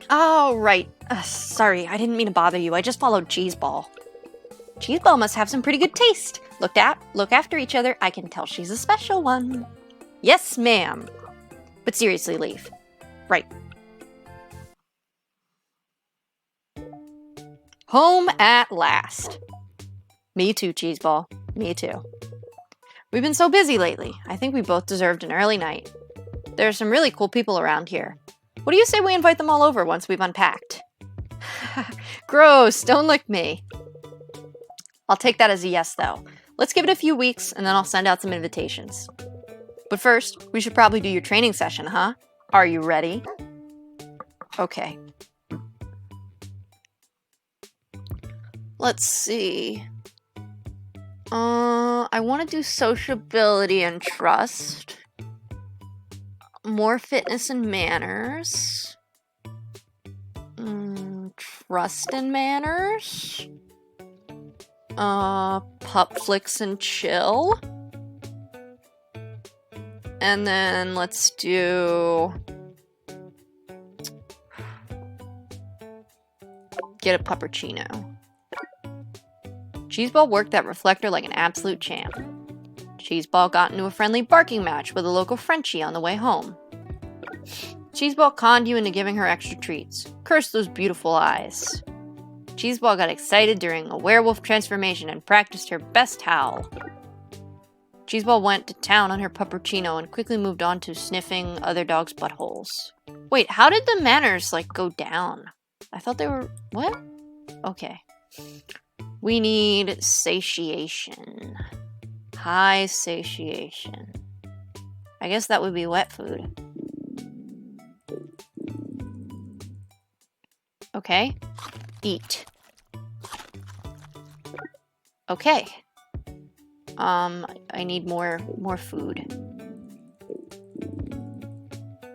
Oh, right. Sorry, I didn't mean to bother you. I just followed Cheeseball. Cheeseball must have some pretty good taste. Look after each other. I can tell she's a special one. Yes, ma'am. But seriously, leave. Right. Home at last. Me too, Cheeseball. Me too. We've been so busy lately. I think we both deserved an early night. There are some really cool people around here. What do you say we invite them all over once we've unpacked? Gross, don't lick me. I'll take that as a yes, though. Let's give it a few weeks, and then I'll send out some invitations. But first, we should probably do your training session, huh? Are you ready? Okay. Let's see. I want to do sociability and trust. More fitness and manners. Trust and manners. Pup flicks and chill. And then let's do... get a puppuccino. Cheeseball worked that reflector like an absolute champ. Cheeseball got into a friendly barking match with a local Frenchie on the way home. Cheeseball conned you into giving her extra treats. Curse those beautiful eyes. Cheeseball got excited during a werewolf transformation and practiced her best howl. Cheeseball went to town on her puppuccino and quickly moved on to sniffing other dogs' buttholes. Wait, how did the manners, go down? I thought they were... what? Okay. We need satiation. High satiation. I guess that would be wet food. Okay. Eat. Okay. I need more food.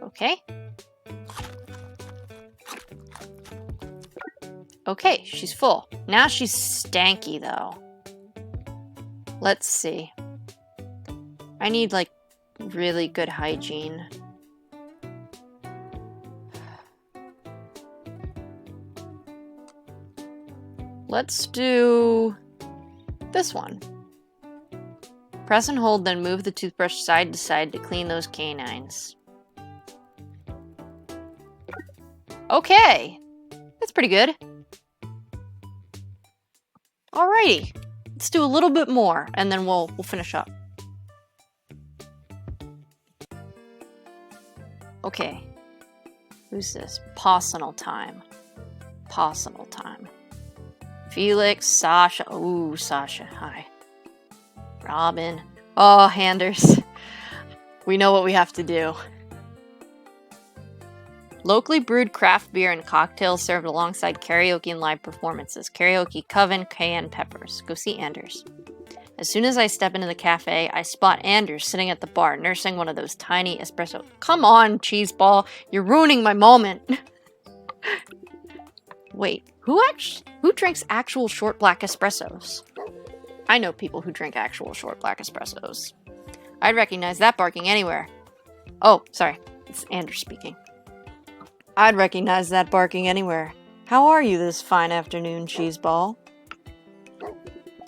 Okay. Okay, she's full. Now she's stanky, though. Let's see. I need, really good hygiene. Let's do this one. Press and hold, then move the toothbrush side to side to clean those canines. Okay. That's pretty good. Alrighty. Let's do a little bit more, and then we'll finish up. Okay. Who's this? Personal time. Personal time. Felix, Sasha. Ooh, Sasha. Hi. Robin. Oh, Handers. We know what we have to do. Locally brewed craft beer and cocktails served alongside karaoke and live performances. Karaoke Coven, Cayenne Peppers. Go see Anders. As soon as I step into the cafe, I spot Anders sitting at the bar, nursing one of those tiny espresso. Come on, Cheeseball. You're ruining my moment. Wait, who drinks actual short black espressos? I know people who drink actual short black espressos. I'd recognize that barking anywhere. Oh, sorry. It's Anders speaking. I'd recognize that barking anywhere. How are you this fine afternoon, Cheeseball?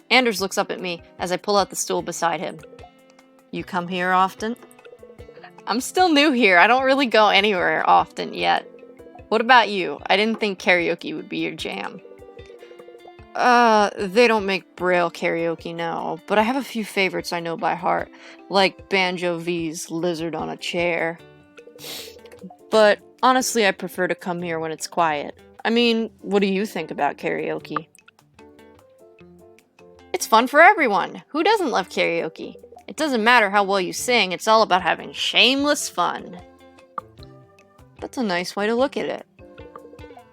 Anders looks up at me as I pull out the stool beside him. You come here often? I'm still new here. I don't really go anywhere often yet. What about you? I didn't think karaoke would be your jam. They don't make Braille karaoke now, but I have a few favorites I know by heart, like Banjo V's Lizard on a Chair. But honestly, I prefer to come here when it's quiet. I mean, what do you think about karaoke? It's fun for everyone. Who doesn't love karaoke? It doesn't matter how well you sing, it's all about having shameless fun. That's a nice way to look at it.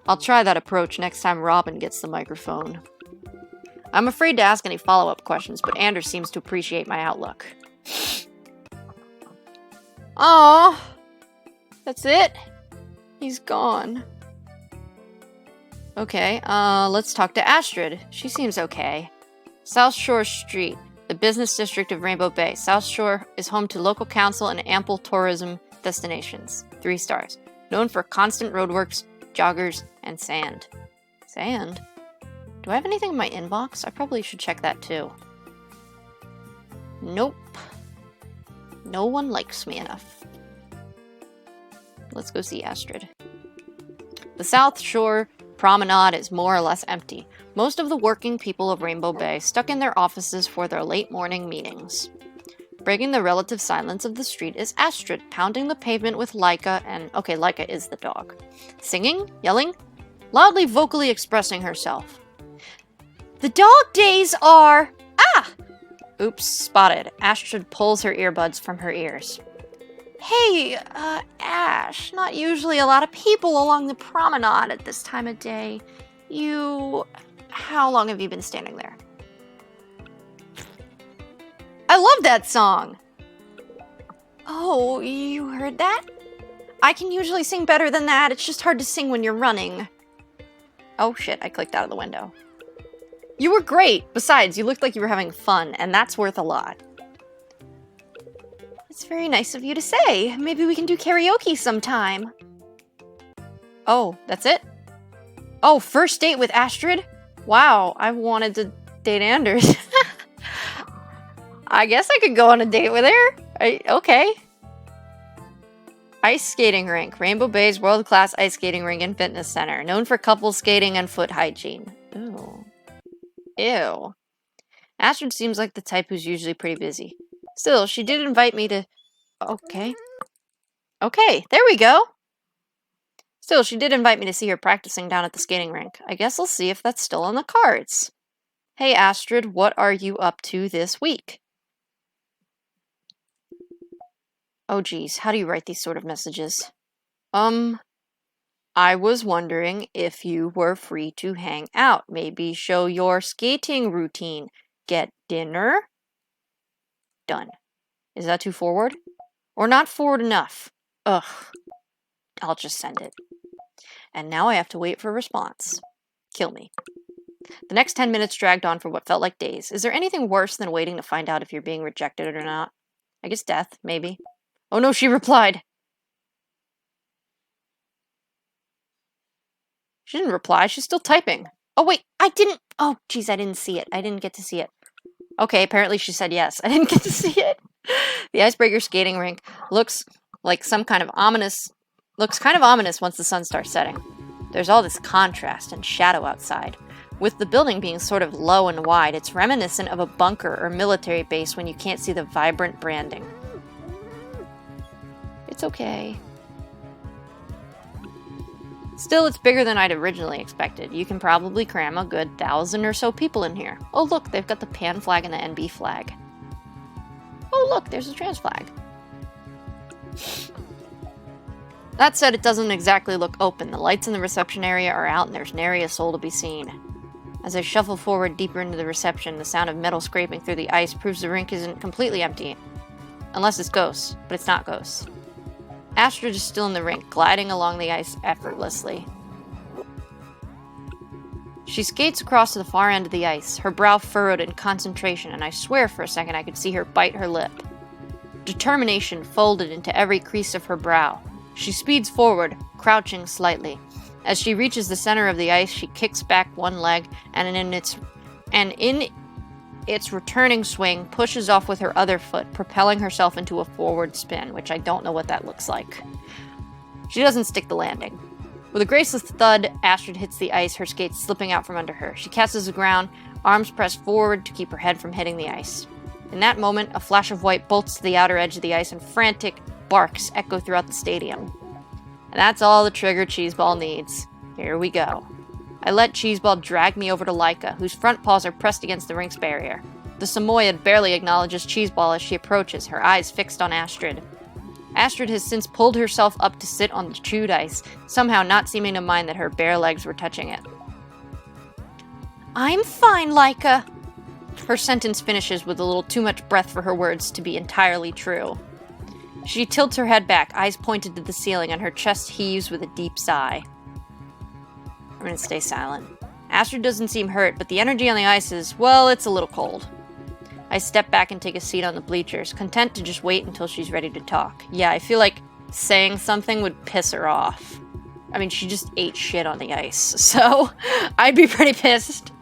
I'll try that approach next time Robin gets the microphone. I'm afraid to ask any follow-up questions, but Anders seems to appreciate my outlook. Aww. That's it? He's gone. Okay, let's talk to Astrid. She seems okay. South Shore Street, the business district of Rainbow Bay. South Shore is home to local council and ample tourism destinations. 3 stars. Known for constant roadworks, joggers, and sand. Sand? Do I have anything in my inbox? I probably should check that too. Nope. No one likes me enough. Let's go see Astrid. The South Shore promenade is more or less empty. Most of the working people of Rainbow Bay stuck in their offices for their late morning meetings. Breaking the relative silence of the street is Astrid, pounding the pavement with Laika and... Okay, Laika is the dog. Singing, yelling, loudly vocally expressing herself. The dog days are... Ah! Oops, spotted. Astrid pulls her earbuds from her ears. Hey, Ash, not usually a lot of people along the promenade at this time of day. How long have you been standing there? I love that song! Oh, you heard that? I can usually sing better than that, it's just hard to sing when you're running. Oh shit, I clicked out of the window. You were great! Besides, you looked like you were having fun, and that's worth a lot. It's very nice of you to say. Maybe we can do karaoke sometime. Oh, that's it? Oh, first date with Astrid? Wow, I wanted to date Anders. I guess I could go on a date with her. Okay. Ice skating rink. Rainbow Bay's world-class ice skating rink and fitness center. Known for couples skating and foot hygiene. Ooh. Ew. Astrid seems like the type who's usually pretty busy. Still, she did invite me to... Okay. Okay, there we go. Still, she did invite me to see her practicing down at the skating rink. I guess I'll see if that's still on the cards. Hey, Astrid, what are you up to this week? Oh, geez, how do you write these sort of messages? I was wondering if you were free to hang out. Maybe show your skating routine. Get dinner? Done. Is that too forward? Or not forward enough? Ugh. I'll just send it. And now I have to wait for a response. Kill me. The next 10 minutes dragged on for what felt like days. Is there anything worse than waiting to find out if you're being rejected or not? I guess death, maybe. Oh no, she replied. She didn't reply, she's still typing. Oh wait, oh geez, I didn't see it. I didn't get to see it. Okay, apparently she said yes. I didn't get to see it. The icebreaker skating rink looks kind of ominous once the sun starts setting. There's all this contrast and shadow outside. With the building being sort of low and wide, it's reminiscent of a bunker or military base when you can't see the vibrant branding. It's okay. Still, it's bigger than I'd originally expected. You can probably cram a good 1,000 or so people in here. Oh look, they've got the PAN flag and the NB flag. Oh look, there's a trans flag. That said, it doesn't exactly look open. The lights in the reception area are out and there's nary a soul to be seen. As I shuffle forward deeper into the reception, the sound of metal scraping through the ice proves the rink isn't completely empty. Unless it's ghosts, but it's not ghosts. Astrid is still in the rink, gliding along the ice effortlessly. She skates across to the far end of the ice, her brow furrowed in concentration, and I swear for a second I could see her bite her lip. Determination folded into every crease of her brow. She speeds forward, crouching slightly. As she reaches the center of the ice, she kicks back one leg, and in its returning swing, pushes off with her other foot, propelling herself into a forward spin, which I don't know what that looks like. She doesn't stick the landing. With a graceless thud, Astrid hits the ice, her skates slipping out from under her. She catches the ground, arms pressed forward to keep her head from hitting the ice. In that moment, a flash of white bolts to the outer edge of the ice, and frantic barks echo throughout the stadium. And that's all the trigger Cheeseball needs. Here we go. I let Cheeseball drag me over to Laika, whose front paws are pressed against the rink's barrier. The Samoyed barely acknowledges Cheeseball as she approaches, her eyes fixed on Astrid. Astrid has since pulled herself up to sit on the chewed ice, somehow not seeming to mind that her bare legs were touching it. "I'm fine, Laika." Her sentence finishes with a little too much breath for her words to be entirely true. She tilts her head back, eyes pointed to the ceiling, and her chest heaves with a deep sigh. I'm gonna stay silent. Astrid doesn't seem hurt, but the energy on the ice is, well, it's a little cold. I step back and take a seat on the bleachers, content to just wait until she's ready to talk. Yeah, I feel like saying something would piss her off. I mean, she just ate shit on the ice, so I'd be pretty pissed.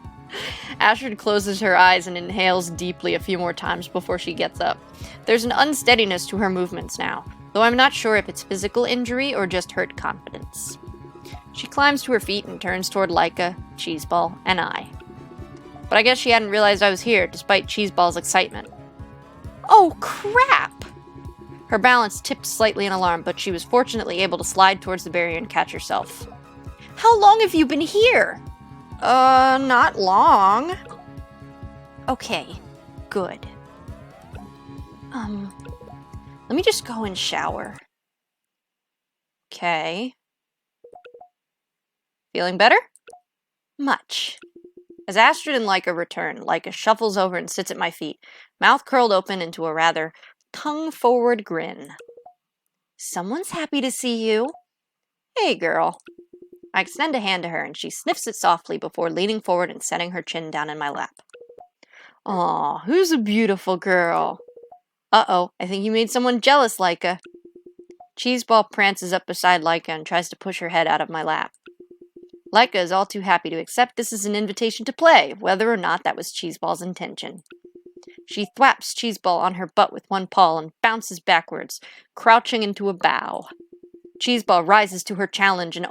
Astrid closes her eyes and inhales deeply a few more times before she gets up. There's an unsteadiness to her movements now, though I'm not sure if it's physical injury or just hurt confidence. She climbs to her feet and turns toward Laika, Cheeseball, and I. But I guess she hadn't realized I was here, despite Cheeseball's excitement. Oh, crap! Her balance tipped slightly in alarm, but she was fortunately able to slide towards the barrier and catch herself. How long have you been here? Not long. Okay, good. Let me just go and shower. Okay. Feeling better? Much. As Astrid and Laika return, Laika shuffles over and sits at my feet, mouth curled open into a rather tongue-forward grin. Someone's happy to see you. Hey, girl. I extend a hand to her, and she sniffs it softly before leaning forward and setting her chin down in my lap. Aw, who's a beautiful girl? Uh-oh, I think you made someone jealous, Laika. Cheeseball prances up beside Laika and tries to push her head out of my lap. Laika is all too happy to accept this as an invitation to play, whether or not that was Cheeseball's intention. She thwaps Cheeseball on her butt with one paw and bounces backwards, crouching into a bow. Cheeseball rises to her challenge and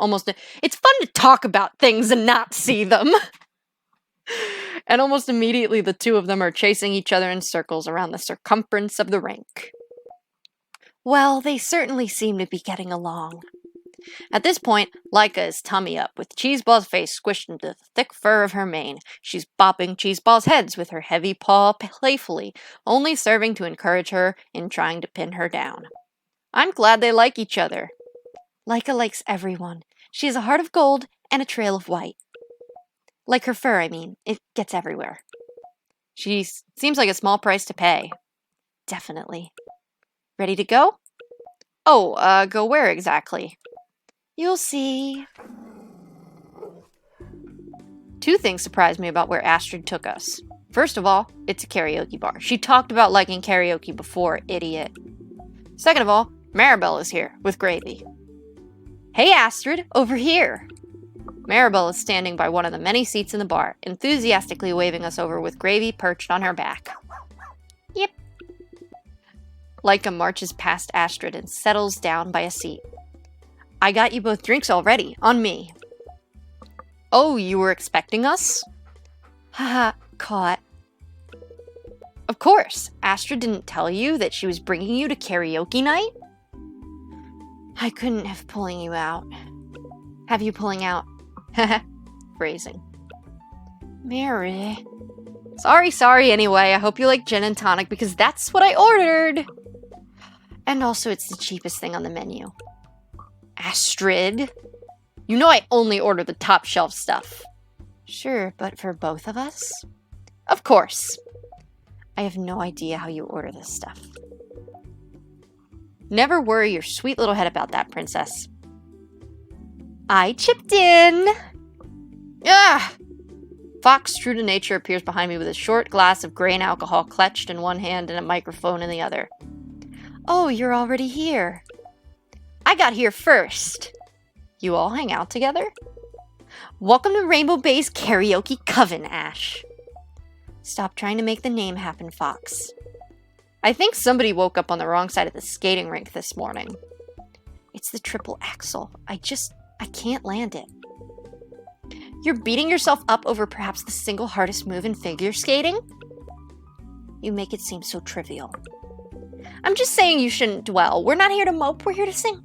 it's fun to talk about things and not see them. And almost immediately the two of them are chasing each other in circles around the circumference of the rink. Well, they certainly seem to be getting along. At this point, Laika is tummy up, with Cheeseball's face squished into the thick fur of her mane. She's bopping Cheeseball's heads with her heavy paw playfully, only serving to encourage her in trying to pin her down. I'm glad they like each other. Laika likes everyone. She has a heart of gold and a trail of white. Like her fur, I mean. It gets everywhere. She seems like a small price to pay. Definitely. Ready to go? Oh, go where exactly? You'll see. Two things surprised me about where Astrid took us. First of all, it's a karaoke bar. She talked about liking karaoke before, idiot. Second of all, Maribel is here, with Gravy. Hey Astrid, over here! Maribel is standing by one of the many seats in the bar, enthusiastically waving us over with Gravy perched on her back. Yep. Laika marches past Astrid and settles down by a seat. I got you both drinks already, on me. Oh, you were expecting us? Haha, caught. Of course, Astrid didn't tell you that she was bringing you to karaoke night? I couldn't have pulling you out. Have you pulling out? Phrasing. Mary. Sorry anyway. I hope you like gin and tonic because that's what I ordered. And also it's the cheapest thing on the menu. Astrid. You know I only order the top shelf stuff. Sure, but for both of us? Of course. I have no idea how you order this stuff. Never worry your sweet little head about that, princess. I chipped in. Ah! Fox, true to nature, appears behind me with a short glass of grain alcohol clutched in one hand and a microphone in the other. Oh, you're already here. I got here first. You all hang out together? Welcome to Rainbow Bay's Karaoke Coven, Ash. Stop trying to make the name happen, Fox. I think somebody woke up on the wrong side of the skating rink this morning. It's the triple axel. I can't land it. You're beating yourself up over perhaps the single hardest move in figure skating? You make it seem so trivial. I'm just saying you shouldn't dwell. We're not here to mope, we're here to sing.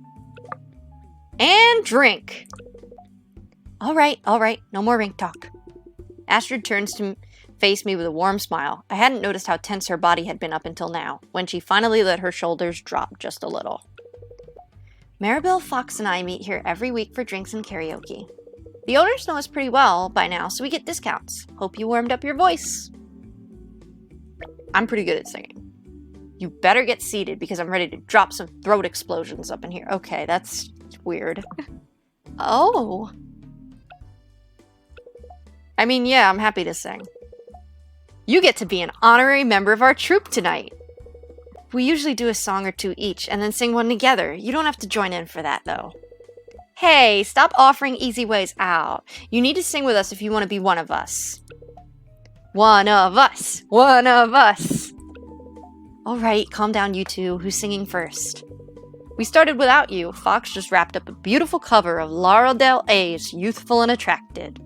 And drink. All right, no more rink talk. Astrid turns to face me with a warm smile. I hadn't noticed how tense her body had been up until now, when she finally let her shoulders drop just a little. Maribel, Fox, and I meet here every week for drinks and karaoke. The owners know us pretty well by now, so we get discounts. Hope you warmed up your voice. I'm pretty good at singing. You better get seated because I'm ready to drop some throat explosions up in here. Okay, that's weird. Oh. I mean, yeah, I'm happy to sing. You get to be an honorary member of our troupe tonight. We usually do a song or two each and then sing one together. You don't have to join in for that, though. Hey, stop offering easy ways out. You need to sing with us if you want to be one of us. One of us. One of us. All right, calm down, you two. Who's singing first? We started without you. Fox just wrapped up a beautiful cover of Lara Del A's Youthful and Attracted.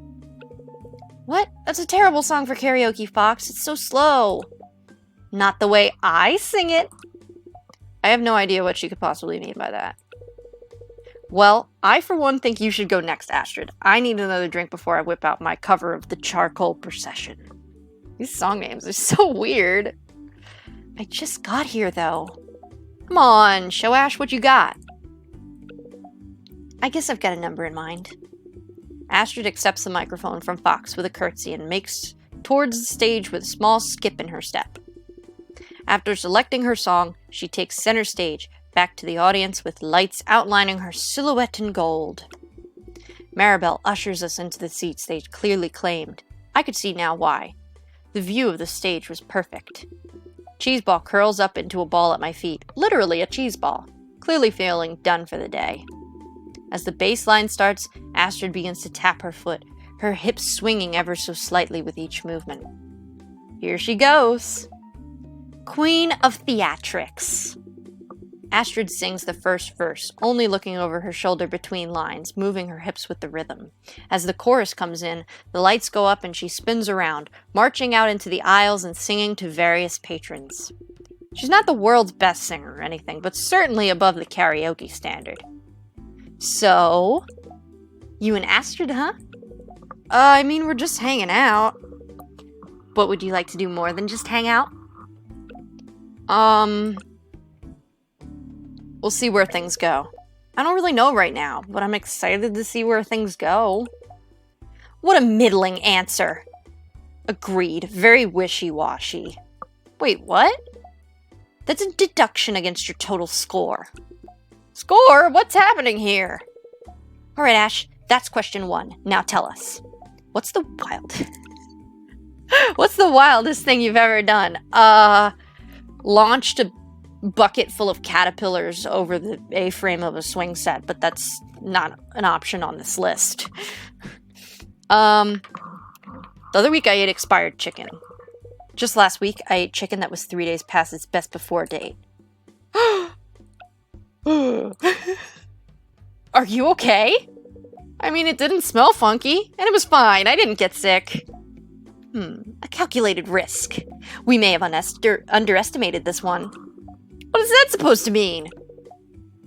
What? That's a terrible song for karaoke, Fox. It's so slow. Not the way I sing it. I have no idea what she could possibly mean by that. Well, I for one think you should go next, Astrid. I need another drink before I whip out my cover of the Charcoal Procession. These song names are so weird. I just got here, though. Come on, show Ash what you got. I guess I've got a number in mind. Astrid accepts the microphone from Fox with a curtsy and makes towards the stage with a small skip in her step. After selecting her song, she takes center stage, back to the audience with lights outlining her silhouette in gold. Maribel ushers us into the seats they clearly claimed. I could see now why. The view of the stage was perfect. Cheeseball curls up into a ball at my feet, literally a cheese ball, clearly feeling done for the day. As the bass line starts, Astrid begins to tap her foot, her hips swinging ever so slightly with each movement. Here she goes. Queen of Theatrics. Astrid sings the first verse, only looking over her shoulder between lines, moving her hips with the rhythm. As the chorus comes in, the lights go up and she spins around, marching out into the aisles and singing to various patrons. She's not the world's best singer or anything, but certainly above the karaoke standard. So, you and Astrid, huh? I mean, we're just hanging out. But would you like to do more than just hang out? We'll see where things go. I don't really know right now, but I'm excited to see where things go. What a middling answer. Agreed. Very wishy-washy. Wait, what? That's a deduction against your total score. Score? What's happening here? All right, Ash, that's question 1. Now tell us. What's the wildest thing you've ever done? Launched a bucket full of caterpillars over the A-frame of a swing set, but that's not an option on this list. The other week I ate expired chicken. Just last week I ate chicken that was 3 days past its best before date. Are you okay? I mean, it didn't smell funky, and it was fine. I didn't get sick. A calculated risk. We may have underestimated this one. What is that supposed to mean?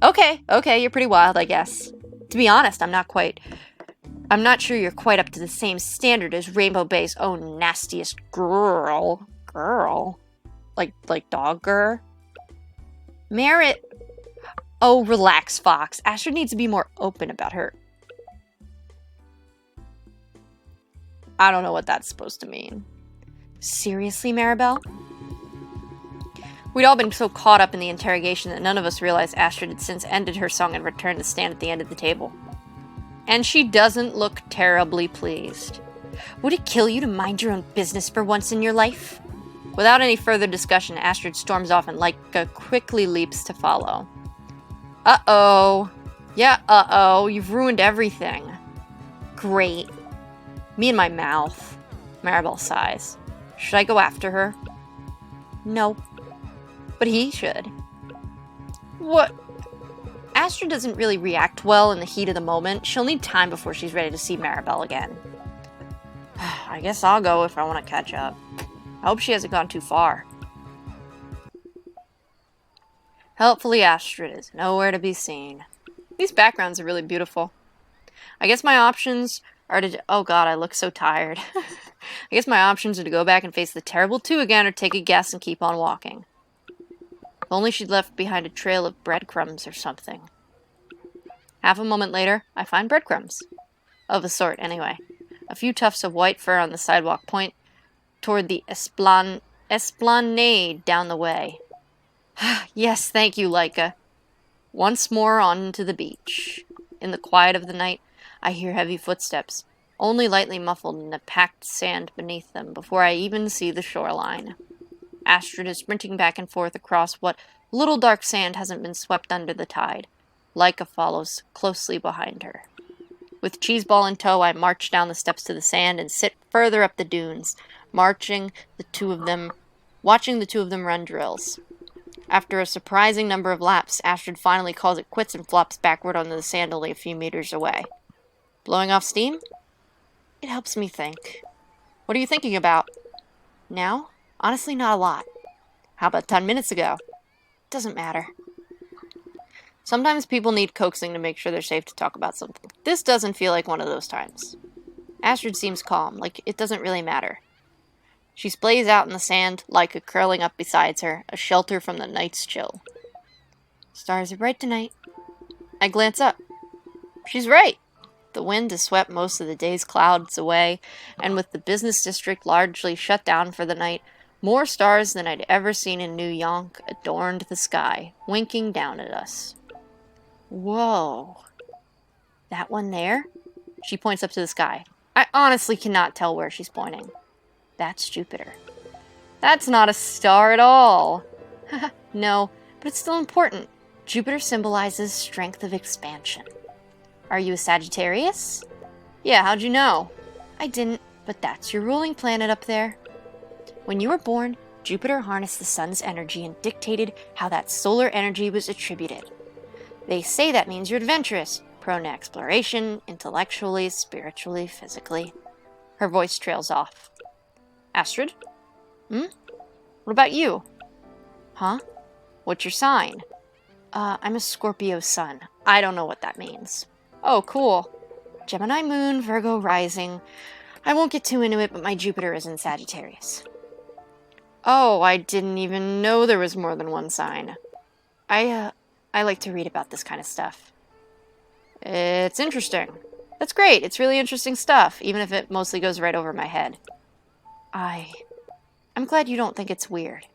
Okay, you're pretty wild, I guess. To be honest, I'm not sure you're quite up to the same standard as Rainbow Bay's own nastiest girl. Girl? Like dog girl? Merit. Oh, relax, Fox. Astrid needs to be more open about her. I don't know what that's supposed to mean. Seriously, Maribel? We'd all been so caught up in the interrogation that none of us realized Astrid had since ended her song and returned to stand at the end of the table. And she doesn't look terribly pleased. Would it kill you to mind your own business for once in your life? Without any further discussion, Astrid storms off and Laika quickly leaps to follow. Uh-oh. Yeah, uh-oh. You've ruined everything. Great. Me and my mouth. Maribel sighs. Should I go after her? No. But he should. What? Astrid doesn't really react well in the heat of the moment. She'll need time before she's ready to see Maribel again. I guess I'll go if I want to catch up. I hope she hasn't gone too far. Helpfully, Astrid is nowhere to be seen. These backgrounds are really beautiful. I guess my options are to... Oh god, I look so tired. I guess my options are to go back and face the terrible two again or take a guess and keep on walking. If only she'd left behind a trail of breadcrumbs or something. Half a moment later, I find breadcrumbs. Of a sort, anyway. A few tufts of white fur on the sidewalk point toward the esplanade down the way. Yes, thank you, Laika. Once more on to the beach. In the quiet of the night, I hear heavy footsteps, only lightly muffled in the packed sand beneath them before I even see the shoreline. Astrid is sprinting back and forth across what little dark sand hasn't been swept under the tide. Laika follows closely behind her. With Cheeseball in tow, I march down the steps to the sand and sit further up the dunes, watching the two of them run drills. After a surprising number of laps, Astrid finally calls it quits and flops backward onto the sand only a few meters away. Blowing off steam? It helps me think. What are you thinking about? Now? Honestly, not a lot. How about 10 minutes ago? Doesn't matter. Sometimes people need coaxing to make sure they're safe to talk about something. This doesn't feel like one of those times. Astrid seems calm, like it doesn't really matter. She splays out in the sand, Laika curling up beside her, a shelter from the night's chill. Stars are bright tonight. I glance up. She's right. The wind has swept most of the day's clouds away, and with the business district largely shut down for the night, more stars than I'd ever seen in New York adorned the sky, winking down at us. Whoa. That one there? She points up to the sky. I honestly cannot tell where she's pointing. That's Jupiter. That's not a star at all. No, but it's still important. Jupiter symbolizes strength of expansion. Are you a Sagittarius? Yeah, how'd you know? I didn't, but that's your ruling planet up there. When you were born, Jupiter harnessed the sun's energy and dictated how that solar energy was attributed. They say that means you're adventurous, prone to exploration, intellectually, spiritually, physically. Her voice trails off. Astrid? What about you? Huh? What's your sign? I'm a Scorpio sun. I don't know what that means. Oh, cool. Gemini moon, Virgo rising. I won't get too into it, but my Jupiter is in Sagittarius. Oh, I didn't even know there was more than one sign. I like to read about this kind of stuff. It's interesting. That's great. It's really interesting stuff, even if it mostly goes right over my head. I'm glad you don't think it's weird.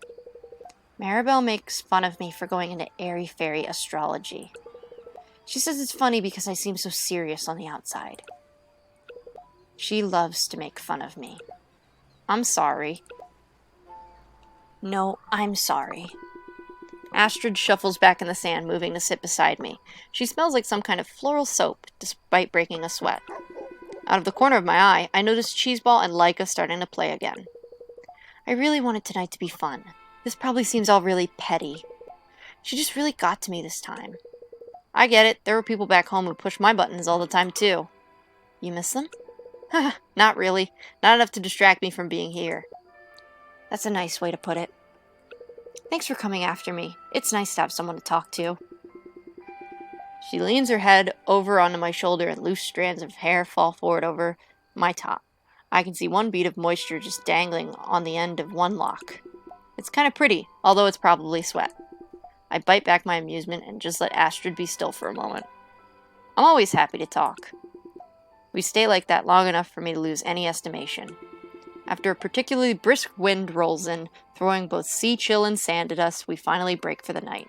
Maribel makes fun of me for going into airy-fairy astrology. She says it's funny because I seem so serious on the outside. She loves to make fun of me. I'm sorry. No, I'm sorry. Astrid shuffles back in the sand, moving to sit beside me. She smells like some kind of floral soap, despite breaking a sweat. Out of the corner of my eye, I noticed Cheeseball and Laika starting to play again. I really wanted tonight to be fun. This probably seems all really petty. She just really got to me this time. I get it, there were people back home who push my buttons all the time too. You miss them? Not really. Not enough to distract me from being here. That's a nice way to put it. Thanks for coming after me. It's nice to have someone to talk to. She leans her head over onto my shoulder and loose strands of hair fall forward over my top. I can see one bead of moisture just dangling on the end of one lock. It's kind of pretty, although it's probably sweat. I bite back my amusement and just let Astrid be still for a moment. I'm always happy to talk. We stay like that long enough for me to lose any estimation. After a particularly brisk wind rolls in, throwing both sea chill and sand at us, we finally break for the night.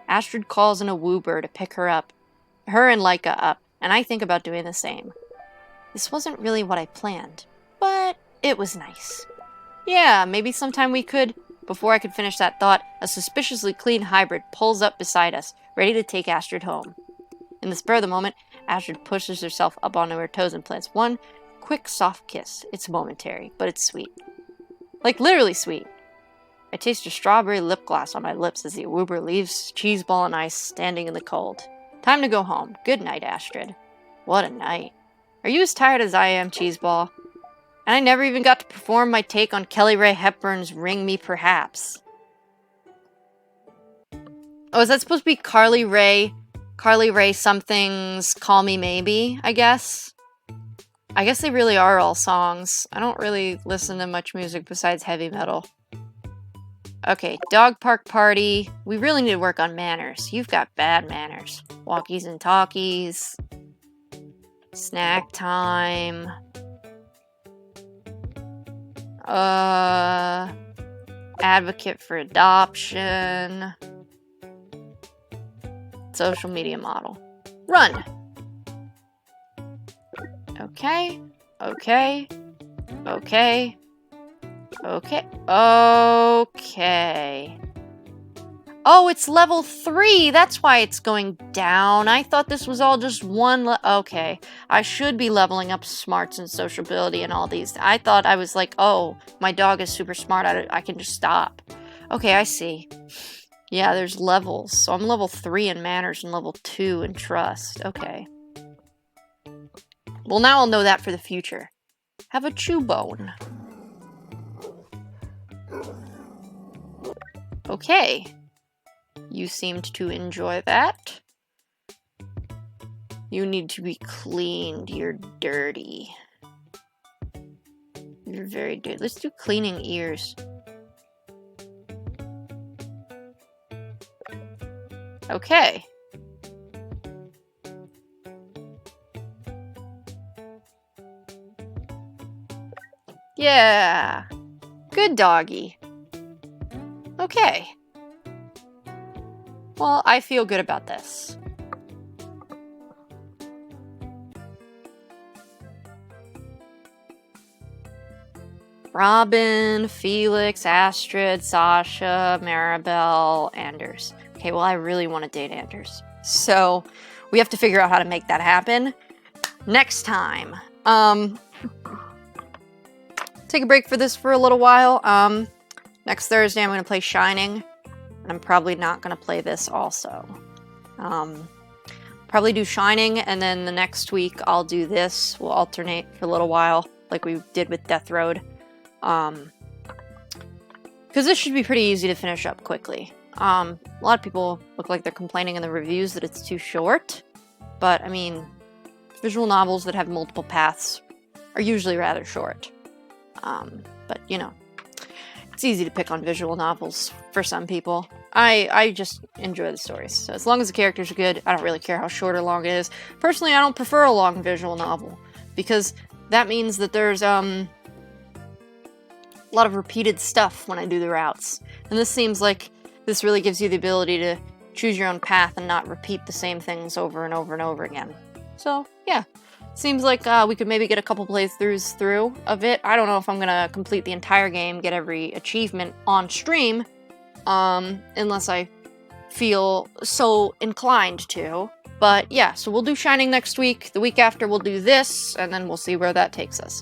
Astrid calls in a woober to pick her and Laika up, and I think about doing the same. This wasn't really what I planned, but it was nice. Yeah, maybe sometime we could. Before I could finish that thought, a suspiciously clean hybrid pulls up beside us, ready to take Astrid home. In the spur of the moment, Astrid pushes herself up onto her toes and plants one quick, soft kiss. It's momentary, but it's sweet. Like, literally sweet. I taste a strawberry lip gloss on my lips as the Awoober leaves Cheeseball and I standing in the cold. Time to go home. Good night, Astrid. What a night. Are you as tired as I am, Cheeseball? And I never even got to perform my take on Kelly Ray Hepburn's Ring Me Perhaps. Oh, is that supposed to be Carly Rae something's Call Me Maybe, I guess? I guess they really are all songs. I don't really listen to much music besides heavy metal. Okay, dog park party. We really need to work on manners. You've got bad manners. Walkies and talkies. Snack time. Advocate for adoption. Social media model. Run! Okay. Okay. Okay. Okay. Okay. Oh, it's level 3! That's why it's going down. I thought this was all just one okay. I should be leveling up smarts and sociability and all these. I thought I was like, oh, my dog is super smart. I can just stop. Okay, I see. Yeah, there's levels. So I'm level 3 in manners and level 2 in trust. Okay. Well, now I'll know that for the future. Have a chew bone. Okay. You seemed to enjoy that. You need to be cleaned. You're dirty. You're very dirty. Let's do cleaning ears. Okay. Yeah. Good doggy. Okay. Well, I feel good about this. Robin, Felix, Astrid, Sasha, Maribel, Anders. Okay, well, I really want to date Anders. So, we have to figure out how to make that happen next time. Take a break for this for a little while. Next Thursday, I'm going to play Shining. And I'm probably not going to play this also. Probably do Shining, and then the next week I'll do this. We'll alternate for a little while, like we did with Death Road. Because this should be pretty easy to finish up quickly. A lot of people look like they're complaining in the reviews that it's too short. But, I mean, visual novels that have multiple paths are usually rather short. But, you know. It's easy to pick on visual novels for some people. I just enjoy the stories. So as long as the characters are good, I don't really care how short or long it is. Personally, I don't prefer a long visual novel because that means that there's a lot of repeated stuff when I do the routes. And this seems like this really gives you the ability to choose your own path and not repeat the same things over and over and over again. So, yeah. Seems like we could maybe get a couple playthroughs through of it. I don't know if I'm gonna complete the entire game, get every achievement on stream, unless I feel so inclined to. But yeah, so we'll do Shining next week. The week after we'll do this, and then we'll see where that takes us.